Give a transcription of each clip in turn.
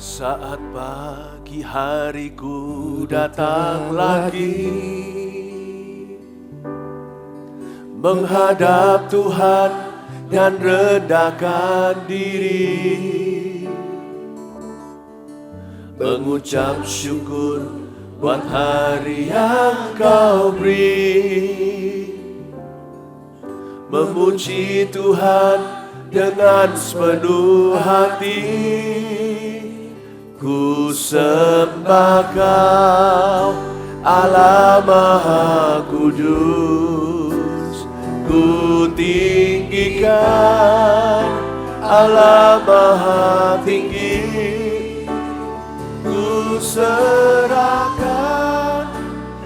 Saat pagi hariku datang lagi menghadap Tuhan dan rendahkan diri, mengucap syukur buat hari yang Kau beri, memuji Tuhan dengan sepenuh hati. Ku sembah Kau, Allah Maha Kudus. Ku tinggikan Allah Maha Tinggi. Ku serahkan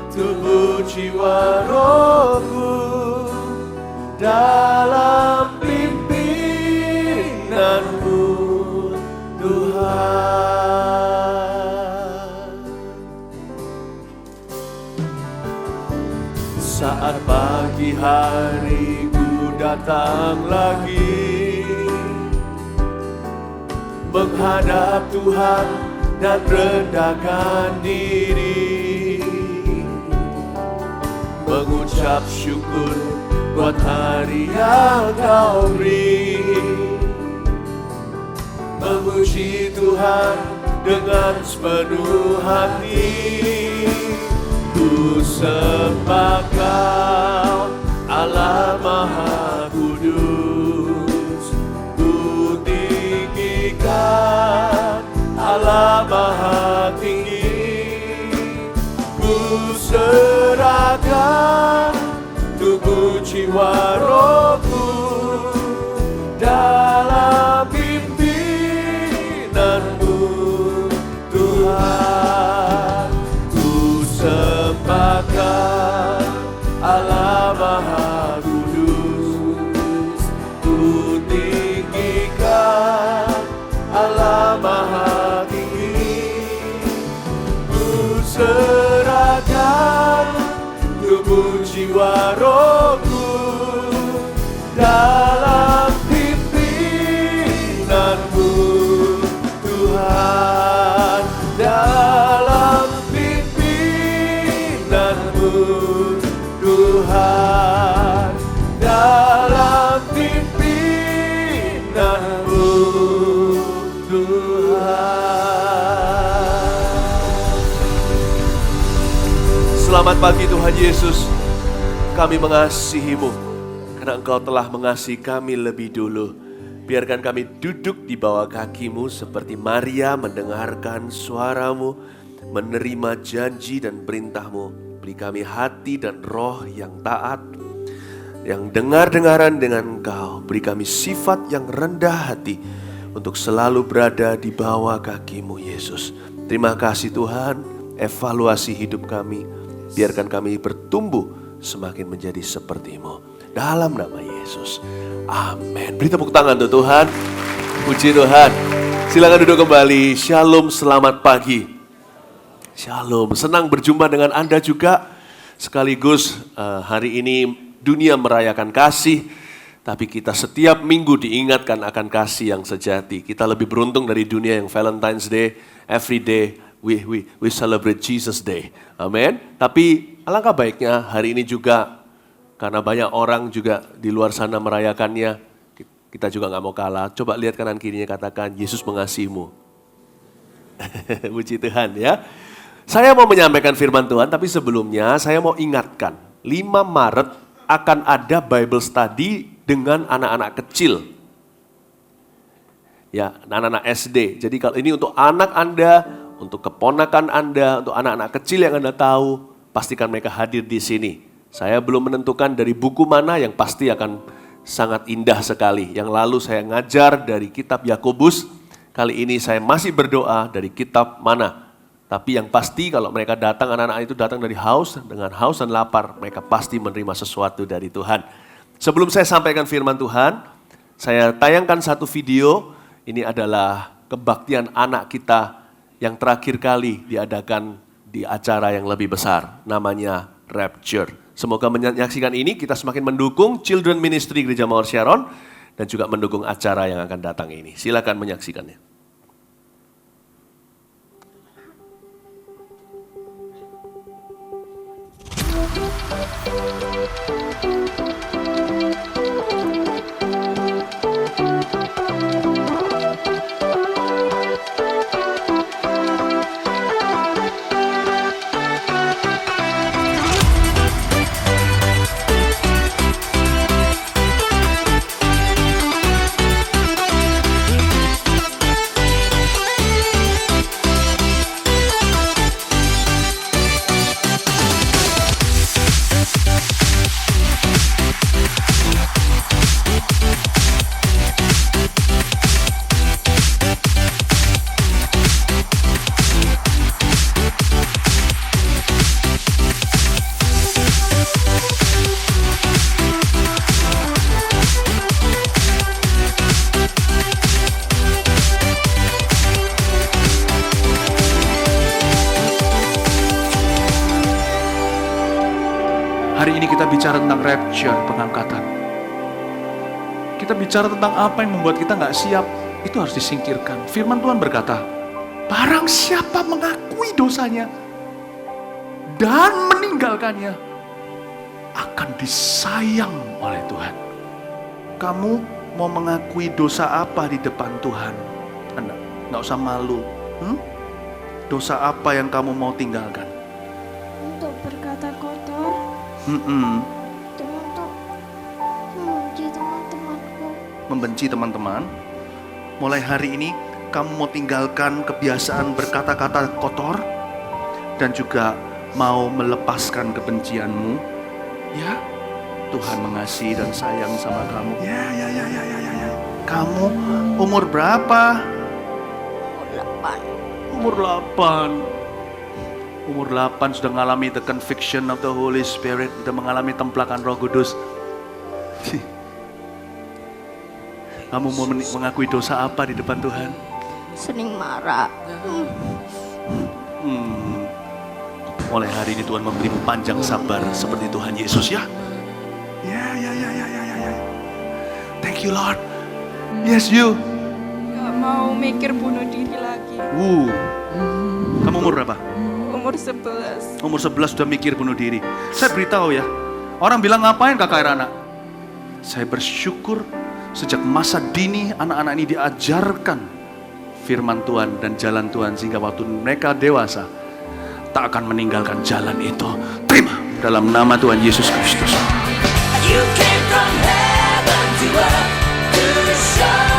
tubuh jiwa rohku dalam pimpinanmu, Tuhan. Saat pagi hariku datang lagi menghadap Tuhan dan rendahkan diri, mengucap syukur buat hari yang Kau beri, memuji Tuhan dengan sepenuh hati. Ku sembah Kau, Allah Maha Kudus. Ku tinggikan Allah Maha Tinggi. Ku serahkan tubuh jiwa rohku dalam pimpinanmu, Tuhan. Ku sembah Kau, Allah Maha Kudus. Ku tinggikan Allah Maha Tinggi. Ku serahkan tubuh jiwa rohku dalam pimpinanmu, Tuhan. Dalam pimpinanmu, Tuhan. Dalam pimpinanmu, Tuhan. Selamat pagi Tuhan Yesus. Kami mengasihi-Mu karena Engkau telah mengasihi kami lebih dulu. Biarkan kami duduk di bawah kaki-Mu seperti Maria mendengarkan suara-Mu, menerima janji dan perintah-Mu. Beri kami hati dan roh yang taat, yang dengar-dengaran dengan Engkau. Beri kami sifat yang rendah hati untuk selalu berada di bawah kaki-Mu Yesus. Terima kasih Tuhan, evaluasi hidup kami. Biarkan kami bertumbuh semakin menjadi seperti-Mu. Dalam nama Yesus. Amin. Beri tepuk tangan untuk Tuhan. Puji Tuhan. Silakan duduk kembali. Shalom, selamat pagi. Shalom, senang berjumpa dengan Anda juga. Sekaligus hari ini dunia merayakan kasih. Tapi kita setiap minggu diingatkan akan kasih yang sejati. Kita lebih beruntung dari dunia yang Valentine's Day. Every day we celebrate Jesus Day. Amin. Tapi alangkah baiknya hari ini juga, karena banyak orang juga di luar sana merayakannya, kita juga gak mau kalah. Coba lihat kanan kirinya, katakan, Yesus mengasihimu. Puji Tuhan ya. Saya mau menyampaikan firman Tuhan, tapi sebelumnya saya mau ingatkan, 5 Maret akan ada Bible Study dengan anak-anak kecil. Ya, anak-anak SD. Jadi kalau ini untuk anak Anda, untuk keponakan Anda, untuk anak-anak kecil yang Anda tahu, pastikan mereka hadir di sini. Saya belum menentukan dari buku mana yang pasti akan sangat indah sekali. Yang lalu saya ngajar dari kitab Yakobus, kali ini saya masih berdoa dari kitab mana. Tapi yang pasti kalau mereka datang, anak-anak itu datang dari haus, dengan haus dan lapar, mereka pasti menerima sesuatu dari Tuhan. Sebelum saya sampaikan firman Tuhan, saya tayangkan satu video. Ini adalah kebaktian anak kita yang terakhir kali diadakan di acara yang lebih besar, namanya Rapture. Semoga menyaksikan ini kita semakin mendukung Children Ministry Gereja Mawar Sharon dan juga mendukung acara yang akan datang ini. Silakan menyaksikannya. Hari ini kita bicara tentang rapture, pengangkatan. Kita bicara tentang apa yang membuat kita nggak siap, itu harus disingkirkan. Firman Tuhan berkata, barang siapa mengakui dosanya dan meninggalkannya, akan disayang oleh Tuhan. Kamu mau mengakui dosa apa di depan Tuhan? Nggak usah malu. Dosa apa yang kamu mau tinggalkan? Untuk berkata kotor, dan untuk membenci teman-temanku. Membenci teman-teman. Mulai hari ini kamu mau tinggalkan kebiasaan berkata-kata kotor dan juga mau melepaskan kebencianmu. Ya, Tuhan mengasihi dan sayang sama kamu. Ya. Kamu umur berapa? Umur 8. Umur 8 sudah mengalami the conviction of the Holy Spirit, sudah mengalami templakan Roh Kudus. Kamu mau mengakui dosa apa di depan Tuhan? Sering marah. Mulai hari ini Tuhan memberimu panjang sabar seperti Tuhan Yesus ya. Ya. Thank you Lord. Yes you. Gak mau mikir bunuh diri lagi. Kamu umur berapa? Umur 11. Umur 11 sudah mikir bunuh diri. Saya beritahu ya, orang bilang ngapain kakak Irana? Saya bersyukur sejak masa dini anak-anak ini diajarkan firman Tuhan dan jalan Tuhan, sehingga waktu mereka dewasa tak akan meninggalkan jalan itu. Terima dalam nama Tuhan Yesus Kristus. You came from heaven to earth to show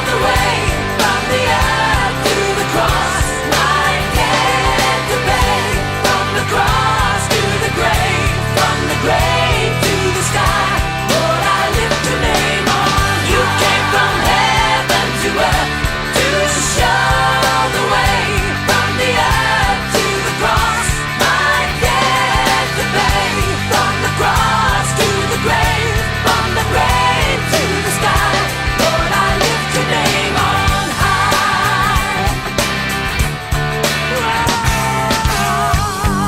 the way, from the earth to the cross, my debt to pay, from the cross to the grave, from the grave to the sky. Lord, I lift your name on. You came from heaven to earth to show the way, from the earth to the cross, my debt to pay, from the cross to the grave, from the grave to the sky. Lord, I lift your name on high.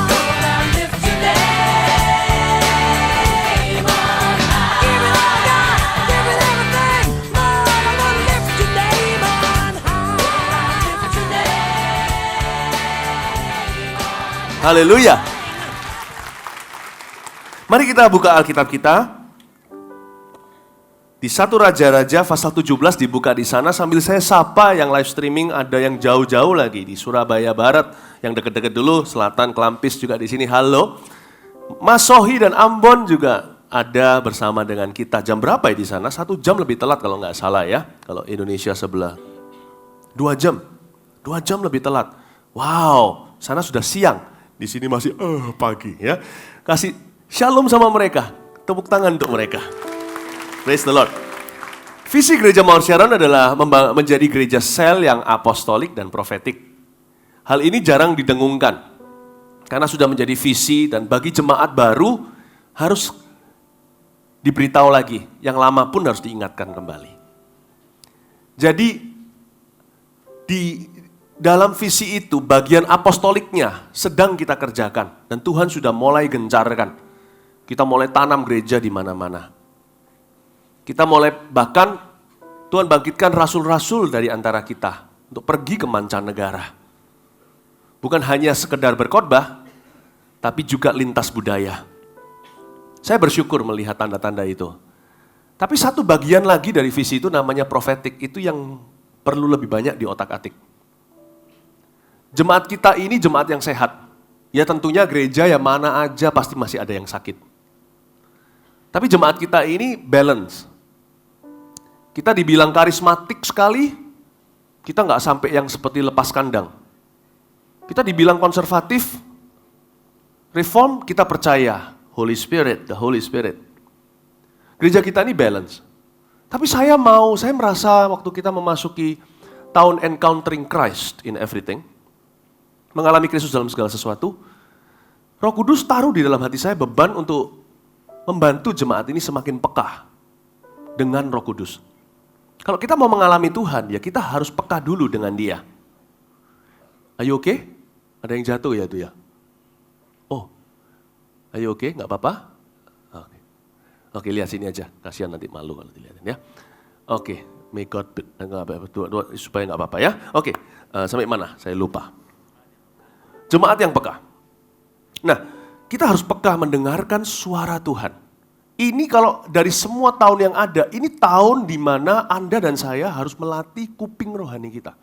Lord, I lift your name on high. Give it all, God. Give it everything. Lord, I want to lift your name on high. Lord, I lift your name on high. Haleluya. Mari kita buka Alkitab kita. Di 1 Raja-Raja pasal 17 dibuka di sana, sambil saya sapa yang live streaming, ada yang jauh-jauh lagi di Surabaya Barat, yang deket-deket dulu, Selatan, Klampis juga di sini. Halo. Mas Sohi dan Ambon juga ada bersama dengan kita. Jam berapa ya di sana? 1 jam lebih telat kalau nggak salah ya. Kalau Indonesia sebelah. 2 jam. 2 jam lebih telat. Wow, sana sudah siang. Di sini masih pagi ya. Kasih shalom sama mereka. Tepuk tangan untuk mereka. Praise the Lord. Visi Gereja Mount Sharon adalah menjadi gereja sel yang apostolik dan profetik. Hal ini jarang didengungkan, karena sudah menjadi visi dan bagi jemaat baru harus diberitahu lagi. Yang lama pun harus diingatkan kembali. Jadi di dalam visi itu bagian apostoliknya sedang kita kerjakan. Dan Tuhan sudah mulai gencarkan. Kita mulai tanam gereja di mana-mana. Kita mulai, bahkan Tuhan bangkitkan rasul-rasul dari antara kita untuk pergi ke mancanegara. Bukan hanya sekedar berkhotbah, tapi juga lintas budaya. Saya bersyukur melihat tanda-tanda itu. Tapi satu bagian lagi dari visi itu namanya prophetic, itu yang perlu lebih banyak di otak-atik. Jemaat kita ini jemaat yang sehat. Ya tentunya gereja ya mana aja pasti masih ada yang sakit. Tapi jemaat kita ini balance. Kita dibilang karismatik sekali, kita nggak sampai yang seperti lepas kandang. Kita dibilang konservatif, reform, kita percaya Holy Spirit, the Holy Spirit. Gereja kita ini balance. Tapi saya merasa waktu kita memasuki tahun encountering Christ in everything, mengalami Kristus dalam segala sesuatu, Roh Kudus taruh di dalam hati saya beban untuk membantu jemaat ini semakin peka dengan Roh Kudus. Kalau kita mau mengalami Tuhan, ya kita harus peka dulu dengan Dia. Ayo oke? Ada yang jatuh ya itu ya? Oh, ayo oke? Nggak apa-apa? Oke, lihat sini aja. Kasihan nanti malu kalau dilihatin ya. Oke, may God supaya nggak apa-apa ya. Oke, sampai mana? Saya lupa. Jemaat yang peka. Nah, kita harus peka mendengarkan suara Tuhan. Ini kalau dari semua tahun yang ada, ini tahun di mana Anda dan saya harus melatih kuping rohani kita.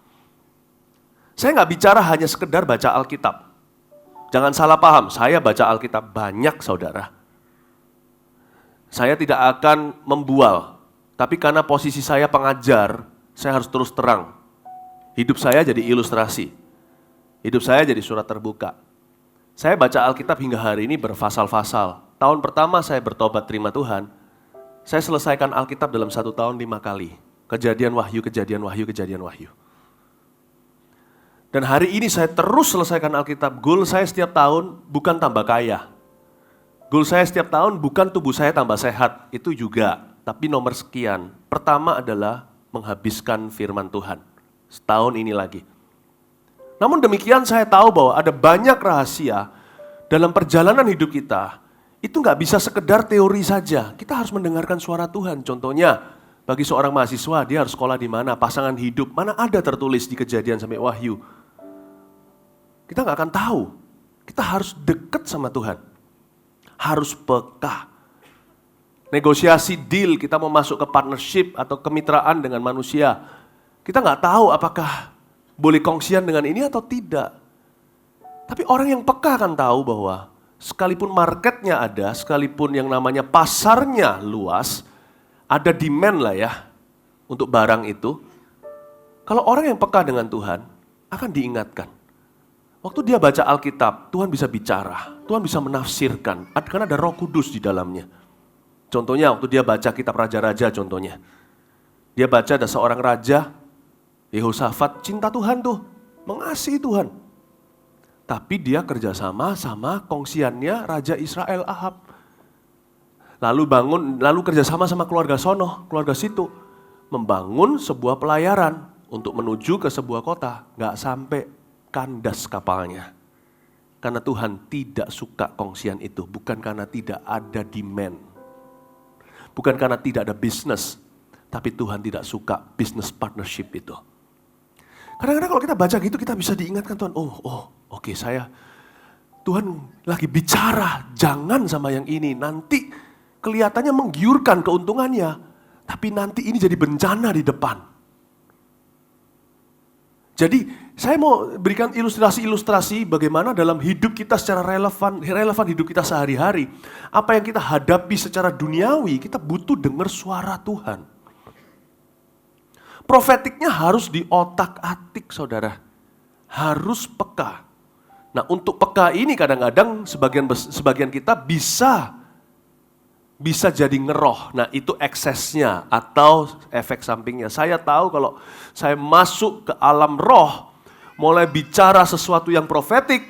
Saya nggak bicara hanya sekedar baca Alkitab. Jangan salah paham, saya baca Alkitab banyak saudara. Saya tidak akan membual, tapi karena posisi saya pengajar, saya harus terus terang. Hidup saya jadi ilustrasi. Hidup saya jadi surat terbuka. Saya baca Alkitab hingga hari ini berfasal-fasal. Tahun pertama saya bertobat terima Tuhan, saya selesaikan Alkitab dalam 1 tahun 5 kali. Kejadian Wahyu, Kejadian Wahyu, Kejadian Wahyu. Dan hari ini saya terus selesaikan Alkitab. Goal saya setiap tahun bukan tambah kaya. Goal saya setiap tahun bukan tubuh saya tambah sehat, itu juga. Tapi nomor sekian. Pertama adalah menghabiskan firman Tuhan. Setahun ini lagi. Namun demikian saya tahu bahwa ada banyak rahasia dalam perjalanan hidup kita. Itu nggak bisa sekedar teori saja. Kita harus mendengarkan suara Tuhan. Contohnya, bagi seorang mahasiswa, dia harus sekolah di mana, pasangan hidup, mana ada tertulis di Kejadian sampai Wahyu. Kita nggak akan tahu. Kita harus dekat sama Tuhan. Harus peka. Negosiasi deal, kita mau masuk ke partnership atau kemitraan dengan manusia. Kita nggak tahu apakah boleh kongsian dengan ini atau tidak. Tapi orang yang peka akan tahu bahwa sekalipun marketnya ada, sekalipun yang namanya pasarnya luas, ada demand lah ya untuk barang itu. Kalau orang yang peka dengan Tuhan, akan diingatkan. Waktu dia baca Alkitab, Tuhan bisa bicara, Tuhan bisa menafsirkan, karena ada Roh Kudus di dalamnya. Contohnya waktu dia baca kitab Raja-Raja contohnya. Dia baca ada seorang raja, Yehosafat, cinta Tuhan tuh, mengasihi Tuhan. Tapi dia kerjasama sama kongsiannya Raja Israel Ahab. Lalu kerjasama sama keluarga sono, keluarga situ. Membangun sebuah pelayaran untuk menuju ke sebuah kota. Gak sampai kandas kapalnya. Karena Tuhan tidak suka kongsian itu. Bukan karena tidak ada demand. Bukan karena tidak ada bisnis. Tapi Tuhan tidak suka business partnership itu. Kadang-kadang kalau kita baca gitu kita bisa diingatkan Tuhan. Oke, Tuhan lagi bicara. Jangan sama yang ini. Nanti kelihatannya menggiurkan keuntungannya. Tapi nanti ini jadi bencana di depan. Jadi saya mau berikan ilustrasi-ilustrasi bagaimana dalam hidup kita secara relevan hidup kita sehari-hari. Apa yang kita hadapi secara duniawi, kita butuh dengar suara Tuhan. Profetiknya harus di otak-atik saudara. Harus peka. Nah untuk peka ini kadang-kadang sebagian kita bisa jadi ngeroh. Nah itu eksesnya atau efek sampingnya. Saya tahu kalau saya masuk ke alam roh, mulai bicara sesuatu yang profetik,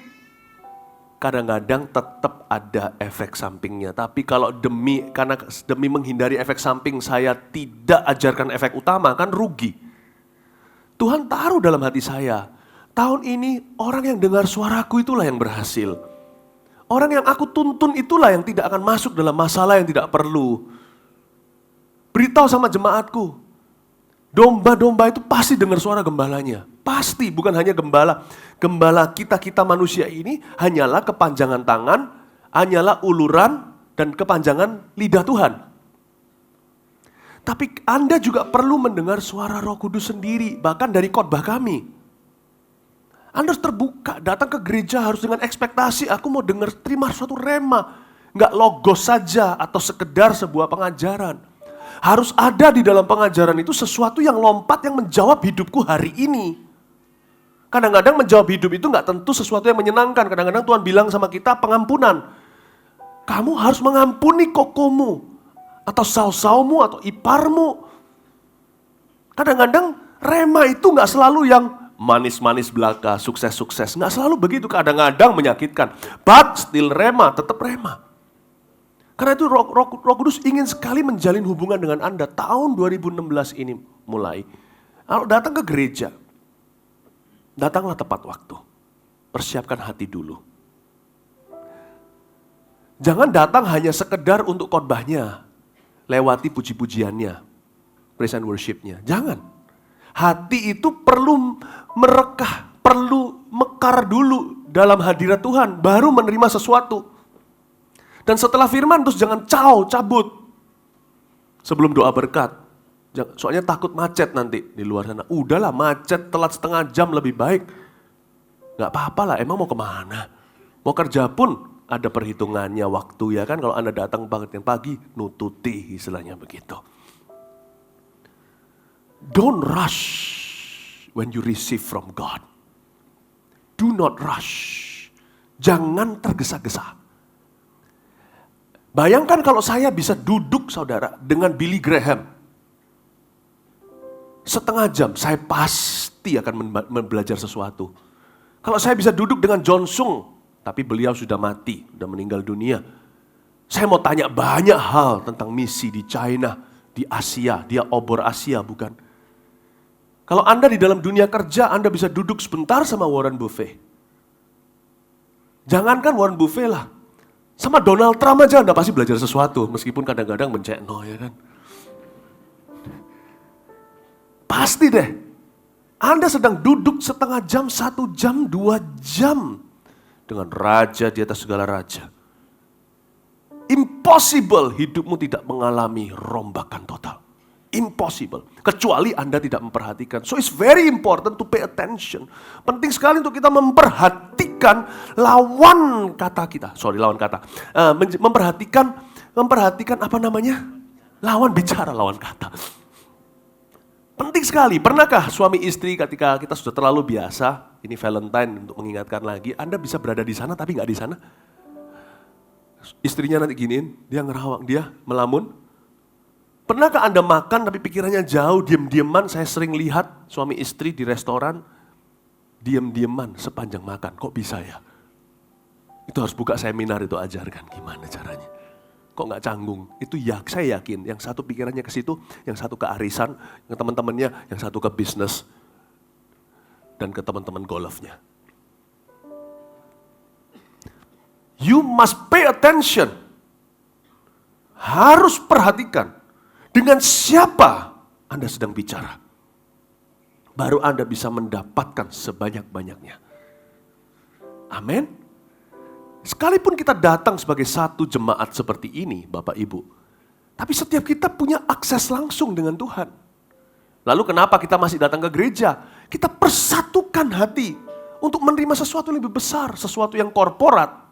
kadang-kadang tetap ada efek sampingnya. Tapi kalau demi menghindari efek samping, saya tidak ajarkan efek utama, kan rugi. Tuhan taruh dalam hati saya, tahun ini orang yang dengar suaraku itulah yang berhasil. Orang yang aku tuntun itulah yang tidak akan masuk dalam masalah yang tidak perlu. Beritahu sama jemaatku, domba-domba itu pasti dengar suara gembalanya. Pasti, bukan hanya gembala. Gembala kita manusia ini hanyalah kepanjangan tangan, hanyalah uluran dan kepanjangan lidah Tuhan. Tapi Anda juga perlu mendengar suara Roh Kudus sendiri, bahkan dari khotbah kami. Anda harus terbuka, datang ke gereja harus dengan ekspektasi, aku mau dengar, terima suatu rema. Nggak logos saja atau sekedar sebuah pengajaran. Harus ada di dalam pengajaran itu sesuatu yang lompat yang menjawab hidupku hari ini. Kadang-kadang menjawab hidup itu nggak tentu sesuatu yang menyenangkan. Kadang-kadang Tuhan bilang sama kita pengampunan. Kamu harus mengampuni kokomu, atau sausaumu, atau iparmu. Kadang-kadang rema itu nggak selalu yang manis-manis belaka, sukses-sukses. Nggak selalu begitu, kadang-kadang menyakitkan. But still rema, tetap rema. Karena itu Roh Kudus ingin sekali menjalin hubungan dengan Anda. Tahun 2016 ini mulai. Kalau datang ke gereja, datanglah tepat waktu. Persiapkan hati dulu. Jangan datang hanya sekedar untuk khotbahnya. Lewati puji-pujiannya. Praise and worship-nya. Jangan. Hati itu perlu merekah, perlu mekar dulu dalam hadirat Tuhan. Baru menerima sesuatu. Dan setelah firman terus jangan cabut. Sebelum doa berkat. Soalnya takut macet nanti di luar sana. Udahlah macet telat setengah jam lebih baik. Gak apa-apa lah, emang mau kemana? Mau kerja pun ada perhitungannya waktu ya kan. Kalau Anda datang banget yang pagi, nututi istilahnya begitu. Don't rush when you receive from God. Do not rush. Jangan tergesa-gesa. Bayangkan kalau saya bisa duduk saudara dengan Billy Graham. Setengah jam, saya pasti akan belajar sesuatu. Kalau saya bisa duduk dengan John Sung, tapi beliau sudah mati, sudah meninggal dunia. Saya mau tanya banyak hal tentang misi di China, di Asia, dia obor Asia bukan? Kalau Anda di dalam dunia kerja, Anda bisa duduk sebentar sama Warren Buffett. Jangankan Warren Buffett lah. Sama Donald Trump aja Anda pasti belajar sesuatu, meskipun kadang-kadang mencekno ya kan. Pasti deh, Anda sedang duduk setengah jam, 1 jam, 2 jam dengan raja di atas segala raja. Impossible hidupmu tidak mengalami rombakan total. Impossible. Kecuali Anda tidak memperhatikan. So it's very important to pay attention. Penting sekali untuk kita memperhatikan lawan kata kita. Memperhatikan apa namanya? Lawan bicara, lawan kata. Penting sekali. Pernahkah suami istri ketika kita sudah terlalu biasa, ini Valentine untuk mengingatkan lagi, Anda bisa berada di sana tapi nggak di sana? Istrinya nanti giniin, dia ngerawang, dia melamun. Pernahkah Anda makan tapi pikirannya jauh, diem-dieman? Saya sering lihat suami istri di restoran, diem-dieman sepanjang makan. Kok bisa ya? Itu harus buka seminar itu ajarkan gimana caranya. Kok nggak canggung? Itu ya, saya yakin yang satu pikirannya ke situ, yang satu ke arisan, yang teman-temannya, yang satu ke bisnis, dan ke teman-teman golfnya. You must pay attention. Harus perhatikan. Dengan siapa Anda sedang bicara. Baru Anda bisa mendapatkan sebanyak-banyaknya. Amin. Sekalipun kita datang sebagai satu jemaat seperti ini, Bapak Ibu. Tapi setiap kita punya akses langsung dengan Tuhan. Lalu kenapa kita masih datang ke gereja? Kita persatukan hati untuk menerima sesuatu yang lebih besar, sesuatu yang korporat.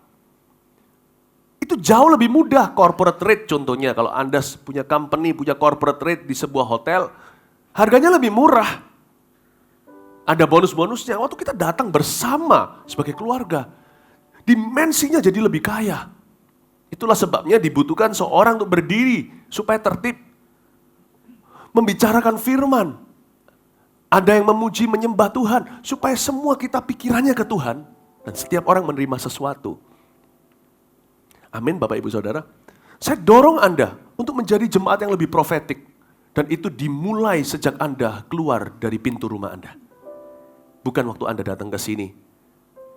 Itu jauh lebih mudah, corporate rate contohnya. Kalau Anda punya company, punya corporate rate di sebuah hotel, harganya lebih murah. Ada bonus-bonusnya. Waktu kita datang bersama sebagai keluarga, dimensinya jadi lebih kaya. Itulah sebabnya dibutuhkan seorang untuk berdiri supaya tertib. Membicarakan firman. Ada yang memuji, menyembah Tuhan. Supaya semua kita pikirannya ke Tuhan. Dan setiap orang menerima sesuatu. Amin Bapak Ibu Saudara. Saya dorong Anda untuk menjadi jemaat yang lebih profetik. Dan itu dimulai sejak Anda keluar dari pintu rumah Anda. Bukan waktu Anda datang ke sini.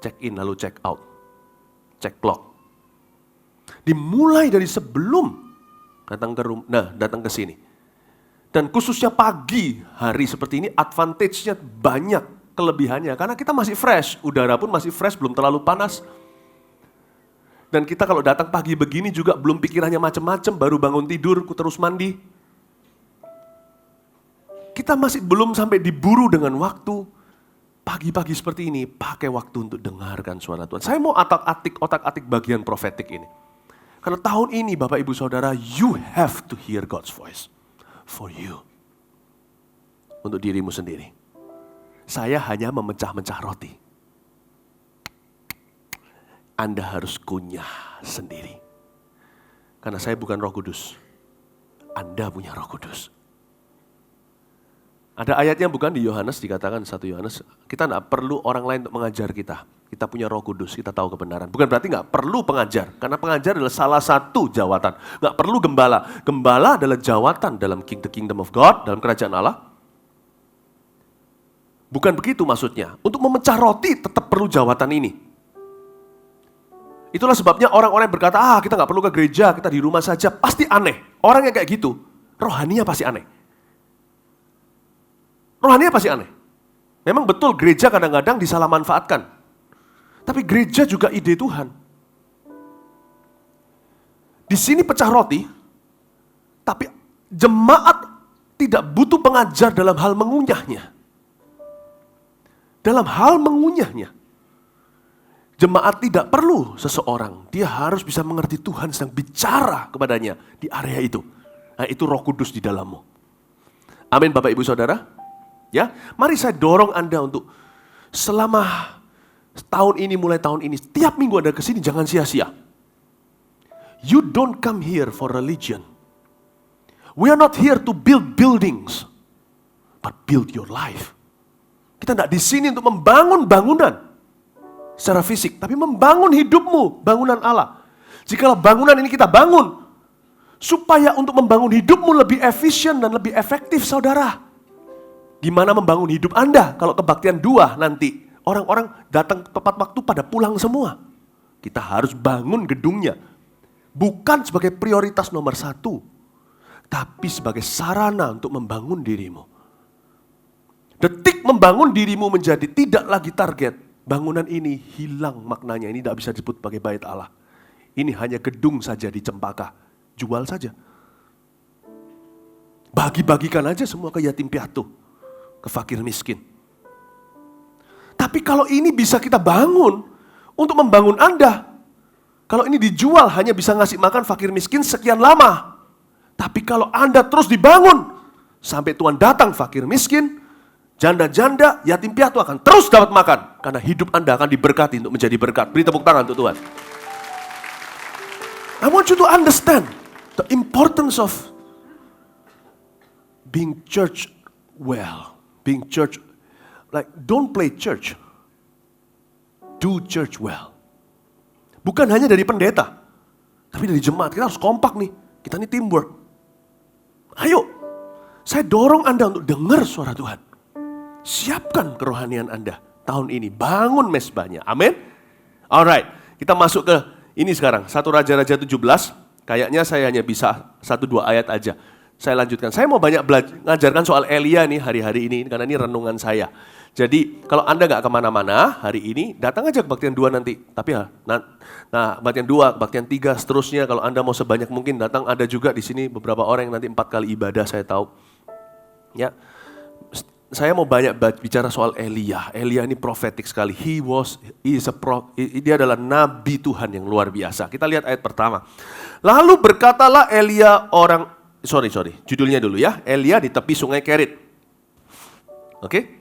Check in lalu check out. Check clock. Dimulai dari sebelum datang ke sini. Dan khususnya pagi hari seperti ini advantage-nya banyak, kelebihannya. Karena kita masih fresh, udara pun masih fresh, belum terlalu panas. Dan kita kalau datang pagi begini juga belum pikirannya macam-macam, baru bangun tidur, ku terus mandi. Kita masih belum sampai diburu dengan waktu. Pagi-pagi seperti ini, pakai waktu untuk dengarkan suara Tuhan. Saya mau otak-atik bagian profetik ini. Karena tahun ini Bapak Ibu Saudara, you have to hear God's voice. For you. Untuk dirimu sendiri. Saya hanya memecah-mecah roti. Anda harus kunyah sendiri. Karena saya bukan Roh Kudus. Anda punya Roh Kudus. Ada ayatnya bukan di Yohanes, dikatakan 1 Yohanes, kita tidak perlu orang lain untuk mengajar kita. Kita punya Roh Kudus, kita tahu kebenaran. Bukan berarti nggak perlu pengajar, karena pengajar adalah salah satu jawatan. Nggak perlu gembala. Gembala adalah jawatan dalam the kingdom of God, dalam kerajaan Allah. Bukan begitu maksudnya. Untuk memecah roti tetap perlu jawatan ini. Itulah sebabnya orang-orang yang berkata, kita nggak perlu ke gereja, kita di rumah saja. Pasti aneh. Orang yang kayak gitu, rohaninya pasti aneh. Rohaninya pasti aneh. Memang betul gereja kadang-kadang disalahmanfaatkan. Tapi gereja juga ide Tuhan. Di sini pecah roti, tapi jemaat tidak butuh pengajar dalam hal mengunyahnya. Dalam hal mengunyahnya. Jemaat tidak perlu seseorang. Dia harus bisa mengerti Tuhan sedang bicara kepadanya di area itu. Nah, itu Roh Kudus di dalammu. Amin Bapak Ibu Saudara. Ya, mari saya dorong Anda untuk selama tahun ini, mulai tahun ini, setiap minggu Anda ke sini jangan sia-sia. You don't come here for religion. We are not here to build buildings, but build your life. Kita tidak di sini untuk membangun bangunan secara fisik, tapi membangun hidupmu, bangunan Allah. Jikalau bangunan ini kita bangun, supaya untuk membangun hidupmu lebih efisien dan lebih efektif, saudara. Gimana membangun hidup Anda kalau kebaktian 2 nanti? Orang-orang datang tepat waktu pada pulang semua. Kita harus bangun gedungnya. Bukan sebagai prioritas nomor 1. Tapi sebagai sarana untuk membangun dirimu. Detik membangun dirimu menjadi tidak lagi target. Bangunan ini hilang maknanya. Ini tidak bisa disebut sebagai bait Allah. Ini hanya gedung saja di Cempaka. Jual saja. Bagi-bagikan aja semua ke yatim piatu. Ke fakir miskin. Tapi kalau ini bisa kita bangun untuk membangun Anda. Kalau ini dijual hanya bisa ngasih makan fakir miskin sekian lama. Tapi kalau Anda terus dibangun sampai Tuhan datang, fakir miskin, janda-janda, yatim piatu akan terus dapat makan. Karena hidup Anda akan diberkati untuk menjadi berkat. Beri tepuk tangan untuk Tuhan. I want you to understand the importance of being church well. Being church, like don't play church. Do church well. Bukan hanya dari pendeta, tapi dari jemaat. Kita harus kompak nih. Kita ini teamwork. Ayo, saya dorong Anda untuk dengar suara Tuhan. Siapkan kerohanian Anda tahun ini. Bangun mesbahnya. Amin. Alright, kita masuk ke ini sekarang. 1 Raja-Raja 17. Kayaknya saya hanya bisa 1-2 ayat aja. Saya lanjutkan. Saya mau banyak ngajarkan soal Elia nih hari-hari ini, karena ini renungan saya. Jadi kalau Anda nggak kemana-mana hari ini, datang aja kebaktian 2 nanti. Tapi kebaktian 2, kebaktian 3, seterusnya. Kalau Anda mau sebanyak mungkin datang, ada juga di sini beberapa orang yang nanti 4 kali ibadah saya tahu. Ya, saya mau banyak bicara soal Elia. Elia ini profetik sekali. Dia adalah nabi Tuhan yang luar biasa. Kita lihat ayat pertama. Lalu berkatalah Elia judulnya dulu ya. Elia di tepi sungai Kerit. Oke?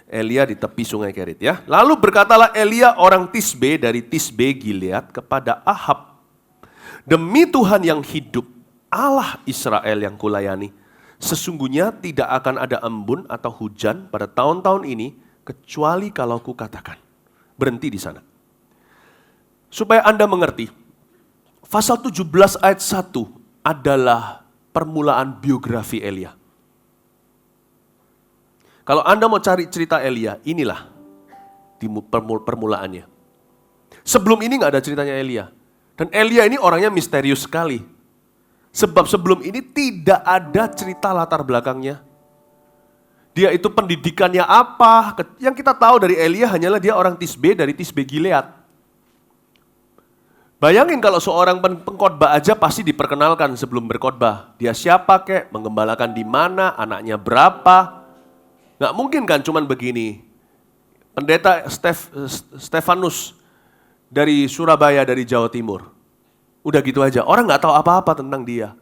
Elia di tepi sungai Kerit ya. Lalu berkatalah Elia orang Tisbe dari Tisbe Gilead kepada Ahab. Demi Tuhan yang hidup, Allah Israel yang kulayani, sesungguhnya tidak akan ada embun atau hujan pada tahun-tahun ini, kecuali kalau kukatakan. Berhenti di sana. Supaya Anda mengerti, pasal 17 ayat 1, adalah permulaan biografi Elia. Kalau Anda mau cari cerita Elia, inilah permulaannya. Sebelum ini nggak ada ceritanya Elia. Dan Elia ini orangnya misterius sekali. Sebab sebelum ini tidak ada cerita latar belakangnya. Dia itu pendidikannya apa. Yang kita tahu dari Elia hanyalah dia orang Tisbe dari Tisbe Gilead. Bayangin kalau seorang pengkhotbah aja pasti diperkenalkan sebelum berkhotbah. Dia siapa kek, menggembalakan di mana, anaknya berapa. Nggak mungkin kan cuman begini. Pendeta Stefanus dari Surabaya, dari Jawa Timur. Udah gitu aja, orang nggak tahu apa-apa tentang dia.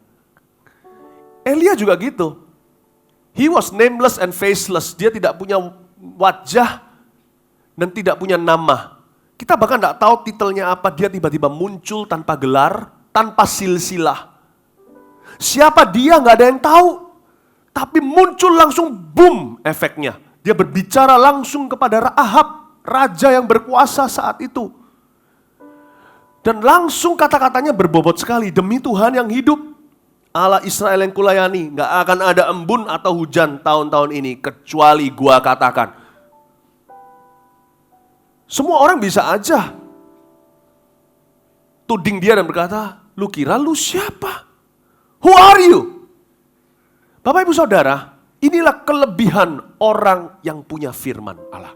Elia juga gitu. He was nameless and faceless. Dia tidak punya wajah dan tidak punya nama. Kita bahkan tidak tahu titelnya apa, dia tiba-tiba muncul tanpa gelar, tanpa silsilah. Siapa dia nggak ada yang tahu, tapi muncul langsung boom efeknya. Dia berbicara langsung kepada Ahab, raja yang berkuasa saat itu. Dan langsung kata-katanya berbobot sekali, demi Tuhan yang hidup, Allah Israel yang kulayani, nggak akan ada embun atau hujan tahun-tahun ini, kecuali gua katakan. Semua orang bisa aja tuding dia dan berkata, lu kira lu siapa? Who are you? Bapak Ibu Saudara, inilah kelebihan orang yang punya firman Allah.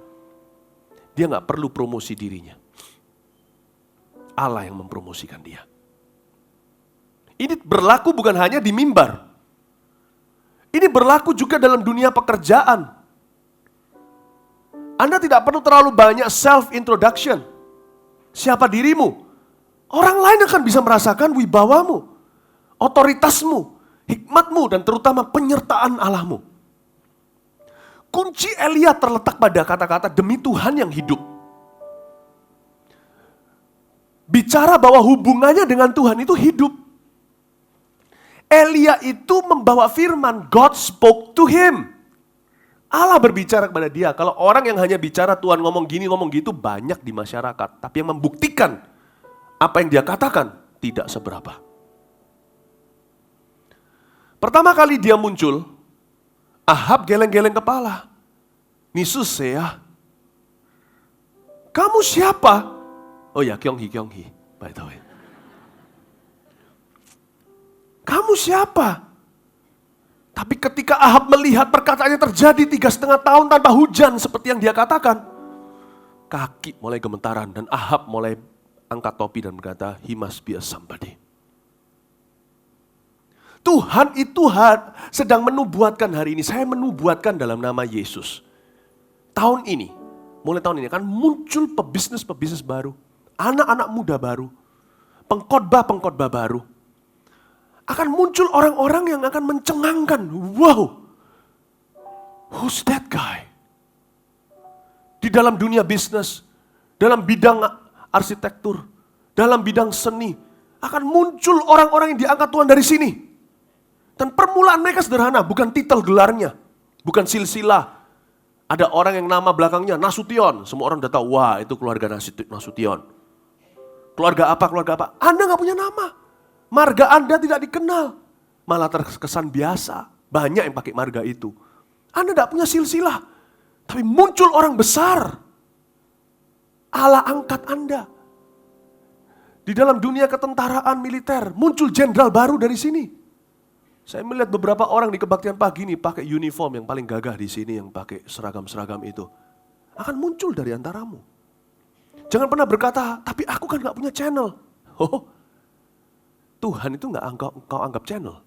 Dia nggak perlu promosi dirinya. Allah yang mempromosikan dia. Ini berlaku bukan hanya di mimbar. Ini berlaku juga dalam dunia pekerjaan. Anda tidak perlu terlalu banyak self-introduction. Siapa dirimu? Orang lain akan bisa merasakan wibawamu, otoritasmu, hikmatmu, dan terutama penyertaan Allahmu. Kunci Elia terletak pada kata-kata demi Tuhan yang hidup. Bicara bahwa hubungannya dengan Tuhan itu hidup. Elia itu membawa firman, God spoke to him. Allah berbicara kepada dia. Kalau orang yang hanya bicara Tuhan ngomong gini, ngomong gitu banyak di masyarakat. Tapi yang membuktikan apa yang dia katakan tidak seberapa. Pertama kali dia muncul, Ahab geleng-geleng kepala. Nisus ya. Kamu siapa? Oh ya, Kyonghi, by the way. Kamu siapa? Tapi ketika Ahab melihat perkataannya terjadi 3,5 tahun tanpa hujan seperti yang dia katakan, kaki mulai gemetaran dan Ahab mulai angkat topi dan berkata, he must be a somebody. Tuhan itu sedang menubuatkan hari ini. Saya menubuatkan dalam nama Yesus. Tahun ini, mulai tahun ini akan muncul pebisnis-pebisnis baru, anak-anak muda baru, pengkhotbah-pengkhotbah baru. Akan muncul orang-orang yang akan mencengangkan. Wow, who's that guy? Di dalam dunia bisnis, dalam bidang arsitektur, dalam bidang seni, akan muncul orang-orang yang diangkat Tuhan dari sini. Dan permulaan mereka sederhana, bukan titel gelarnya, bukan silsilah. Ada orang yang nama belakangnya Nasution, semua orang udah tahu, wah itu keluarga Nasution. Keluarga apa? Anda gak punya nama. Marga Anda tidak dikenal, malah terkesan biasa. Banyak yang pakai marga itu. Anda tidak punya silsilah, tapi muncul orang besar. Allah angkat Anda. Di dalam dunia ketentaraan militer, muncul jenderal baru dari sini. Saya melihat beberapa orang di kebaktian pagi ini pakai uniform yang paling gagah di sini, yang pakai seragam-seragam itu. Akan muncul dari antaramu. Jangan pernah berkata, tapi aku kan gak punya channel. Oh, Tuhan itu gak engkau anggap channel.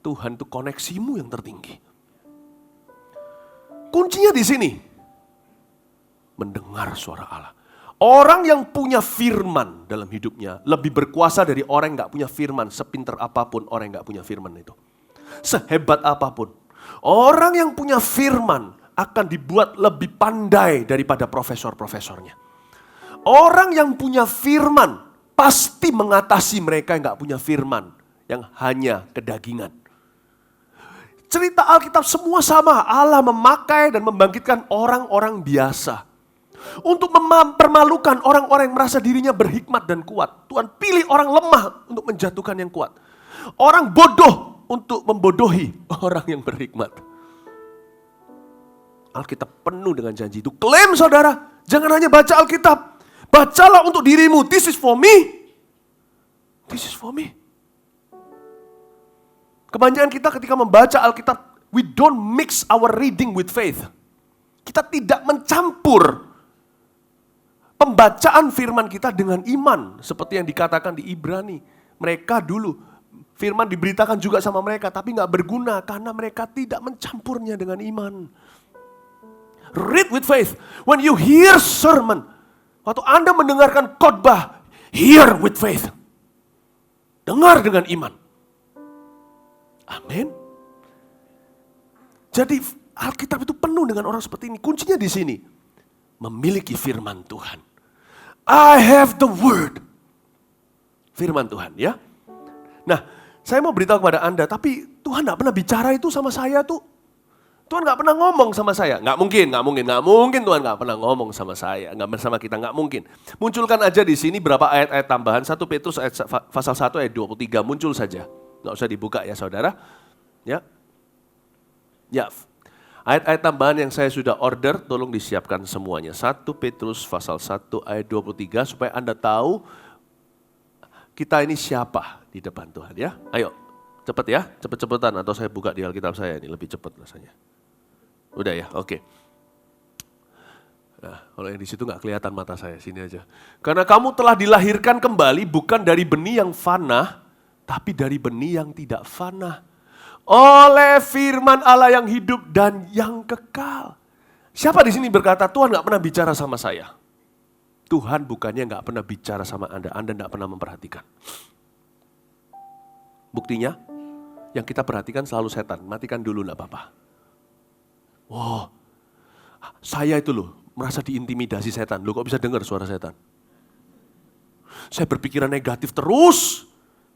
Tuhan itu koneksimu yang tertinggi. Kuncinya di sini. Mendengar suara Allah. Orang yang punya firman dalam hidupnya lebih berkuasa dari orang yang gak punya firman. Sepinter apapun orang yang gak punya firman itu. Sehebat apapun. Orang yang punya firman akan dibuat lebih pandai daripada profesor-profesornya. Orang yang punya firman pasti mengatasi mereka yang gak punya firman, yang hanya kedagingan. Cerita Alkitab semua sama, Allah memakai dan membangkitkan orang-orang biasa. Untuk mempermalukan orang-orang yang merasa dirinya berhikmat dan kuat. Tuhan pilih orang lemah untuk menjatuhkan yang kuat. Orang bodoh untuk membodohi orang yang berhikmat. Alkitab penuh dengan janji itu. Klaim saudara, jangan hanya baca Alkitab. Bacalah untuk dirimu. This is for me. This is for me. Kebanyakan kita ketika membaca Alkitab, we don't mix our reading with faith. Kita tidak mencampur pembacaan firman kita dengan iman. Seperti yang dikatakan di Ibrani. Mereka dulu, firman diberitakan juga sama mereka, tapi gak berguna karena mereka tidak mencampurnya dengan iman. Read with faith. When you hear sermon, waktu Anda mendengarkan khotbah, hear with faith. Dengar dengan iman. Amin. Jadi Alkitab itu penuh dengan orang seperti ini. Kuncinya di sini. Memiliki firman Tuhan. I have the word. Firman Tuhan, ya. Nah, saya mau beritahu kepada Anda, tapi Tuhan gak pernah bicara itu sama saya tuh. Tuhan gak pernah ngomong sama saya. Gak mungkin Tuhan gak pernah ngomong sama saya. Gak bersama kita, gak mungkin. Munculkan aja di sini berapa ayat-ayat tambahan. 1 Petrus pasal 1 ayat 23, muncul saja. Gak usah dibuka ya saudara. Ya. Ayat-ayat tambahan yang saya sudah order, tolong disiapkan semuanya. 1 Petrus pasal 1 ayat 23, supaya Anda tahu kita ini siapa di depan Tuhan ya. Ayo, cepat ya, cepet-cepetan atau saya buka di Alkitab saya ini, lebih cepat rasanya. Udah ya, oke. Nah, kalau yang di situ nggak kelihatan mata saya, sini aja. Karena kamu telah dilahirkan kembali bukan dari benih yang fana, tapi dari benih yang tidak fana. Oleh firman Allah yang hidup dan yang kekal. Siapa di sini berkata, Tuhan nggak pernah bicara sama saya? Tuhan bukannya nggak pernah bicara sama Anda nggak pernah memperhatikan. Buktinya, yang kita perhatikan selalu setan. Matikan dulu nggak apa-apa. Wow, saya itu loh merasa diintimidasi setan. Loh kok bisa dengar suara setan? Saya berpikiran negatif terus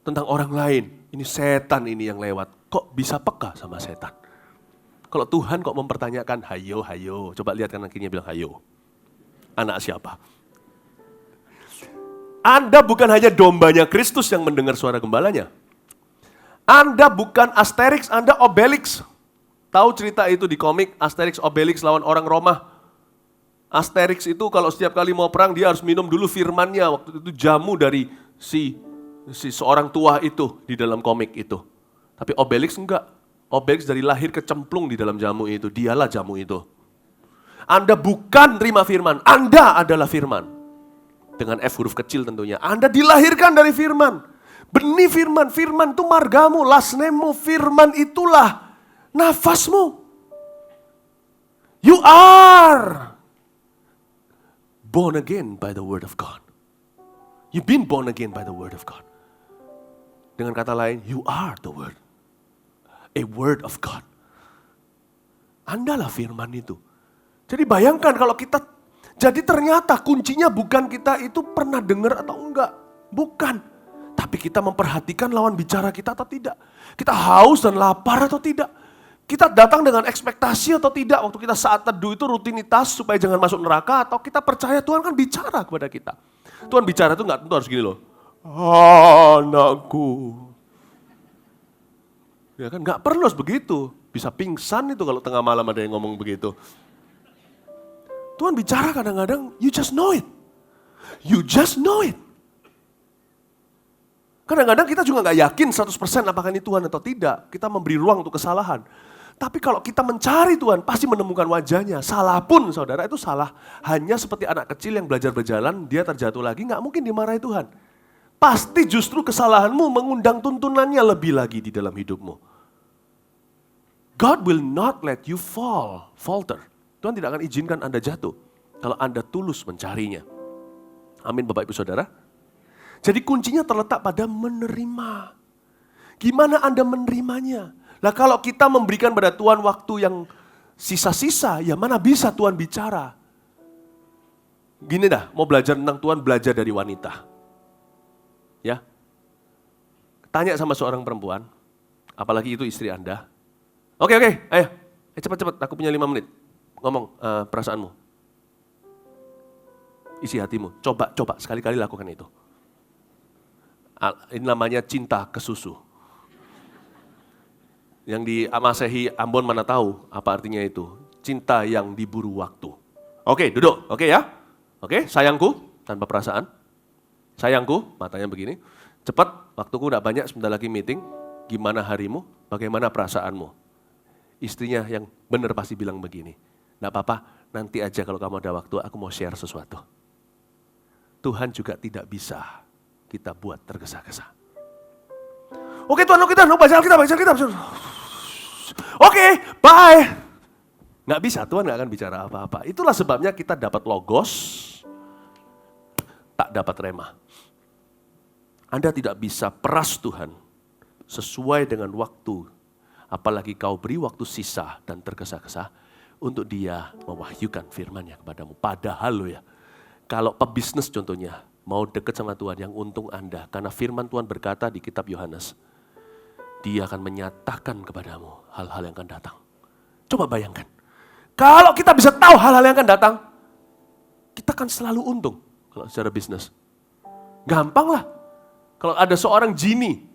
tentang orang lain. Ini setan ini yang lewat. Kok bisa peka sama setan? Kalau Tuhan kok mempertanyakan, hayo. Coba lihat kanan kirinya bilang, hayo. Anak siapa? Anda bukan hanya dombanya Kristus yang mendengar suara gembalanya. Anda bukan Asterix, Anda Obelix. Tahu cerita itu di komik, Asterix Obelix lawan orang Roma. Asterix itu kalau setiap kali mau perang, dia harus minum dulu firmannya. Waktu itu jamu dari si seorang tua itu di dalam komik itu. Tapi Obelix enggak. Obelix dari lahir kecemplung di dalam jamu itu. Dialah jamu itu. Anda bukan terima firman. Anda adalah firman. Dengan F huruf kecil tentunya. Anda dilahirkan dari firman. Benih firman. Firman itu margamu, lasnemu. Firman itulah nafasmu. You are born again by the word of God. You've been born again by the word of God. Dengan kata lain, you are the word. A word of God. Andalah firman itu. Jadi bayangkan kalau kita, jadi ternyata kuncinya bukan kita itu pernah dengar atau enggak. Bukan. Tapi kita memperhatikan lawan bicara kita atau tidak. Kita haus dan lapar atau tidak. Kita datang dengan ekspektasi atau tidak. Waktu kita saat teduh itu rutinitas supaya jangan masuk neraka. Atau kita percaya Tuhan kan bicara kepada kita. Tuhan bicara itu enggak tentu harus gini loh. Anakku. Ya kan nggak perlu begitu. Bisa pingsan itu kalau tengah malam ada yang ngomong begitu. Tuhan bicara kadang-kadang, you just know it. You just know it. Kadang-kadang kita juga nggak yakin 100% apakah ini Tuhan atau tidak. Kita memberi ruang untuk kesalahan. Tapi kalau kita mencari Tuhan, pasti menemukan wajahnya. Salah pun saudara itu salah. Hanya seperti anak kecil yang belajar berjalan, dia terjatuh lagi, nggak mungkin dimarahi Tuhan. Pasti justru kesalahanmu mengundang tuntunannya lebih lagi di dalam hidupmu. God will not let you falter. Tuhan tidak akan izinkan Anda jatuh kalau Anda tulus mencarinya. Amin Bapak Ibu Saudara. Jadi kuncinya terletak pada menerima. Gimana Anda menerimanya? Nah kalau kita memberikan pada Tuhan waktu yang sisa-sisa, ya mana bisa Tuhan bicara. Gini dah, mau belajar tentang Tuhan, belajar dari wanita. Ya, tanya sama seorang perempuan, apalagi itu istri Anda. Oke, ayo, cepat-cepat, aku punya 5 menit. Ngomong perasaanmu. Isi hatimu, coba sekali-kali lakukan itu. Ini namanya cinta ke susu. Yang di Masehi Ambon mana tahu apa artinya itu. Cinta yang diburu waktu. Oke, duduk, oke ya. Oke, sayangku, tanpa perasaan. Sayangku, matanya begini. Cepat, waktuku udah banyak, sebentar lagi meeting. Gimana harimu? Bagaimana perasaanmu? Istrinya yang benar pasti bilang begini. Nggak apa-apa, nanti aja kalau kamu ada waktu, aku mau share sesuatu. Tuhan juga tidak bisa kita buat tergesa-gesa. Oke Tuhan, kita baca Alkitab. Oke, bye. Nggak bisa, Tuhan nggak akan bicara apa-apa. Itulah sebabnya kita dapat logos, tak dapat rema. Anda tidak bisa peras Tuhan sesuai dengan waktu. Apalagi kau beri waktu sisa dan tergesa-gesa untuk dia mewahyukan firman-Nya kepadamu. Padahal lo ya, kalau pebisnis contohnya, mau dekat sama Tuhan, yang untung Anda. Karena firman Tuhan berkata di kitab Yohanes, dia akan menyatakan kepadamu hal-hal yang akan datang. Coba bayangkan, kalau kita bisa tahu hal-hal yang akan datang, kita akan selalu untung kalau secara bisnis. Gampang lah. Kalau ada seorang jini,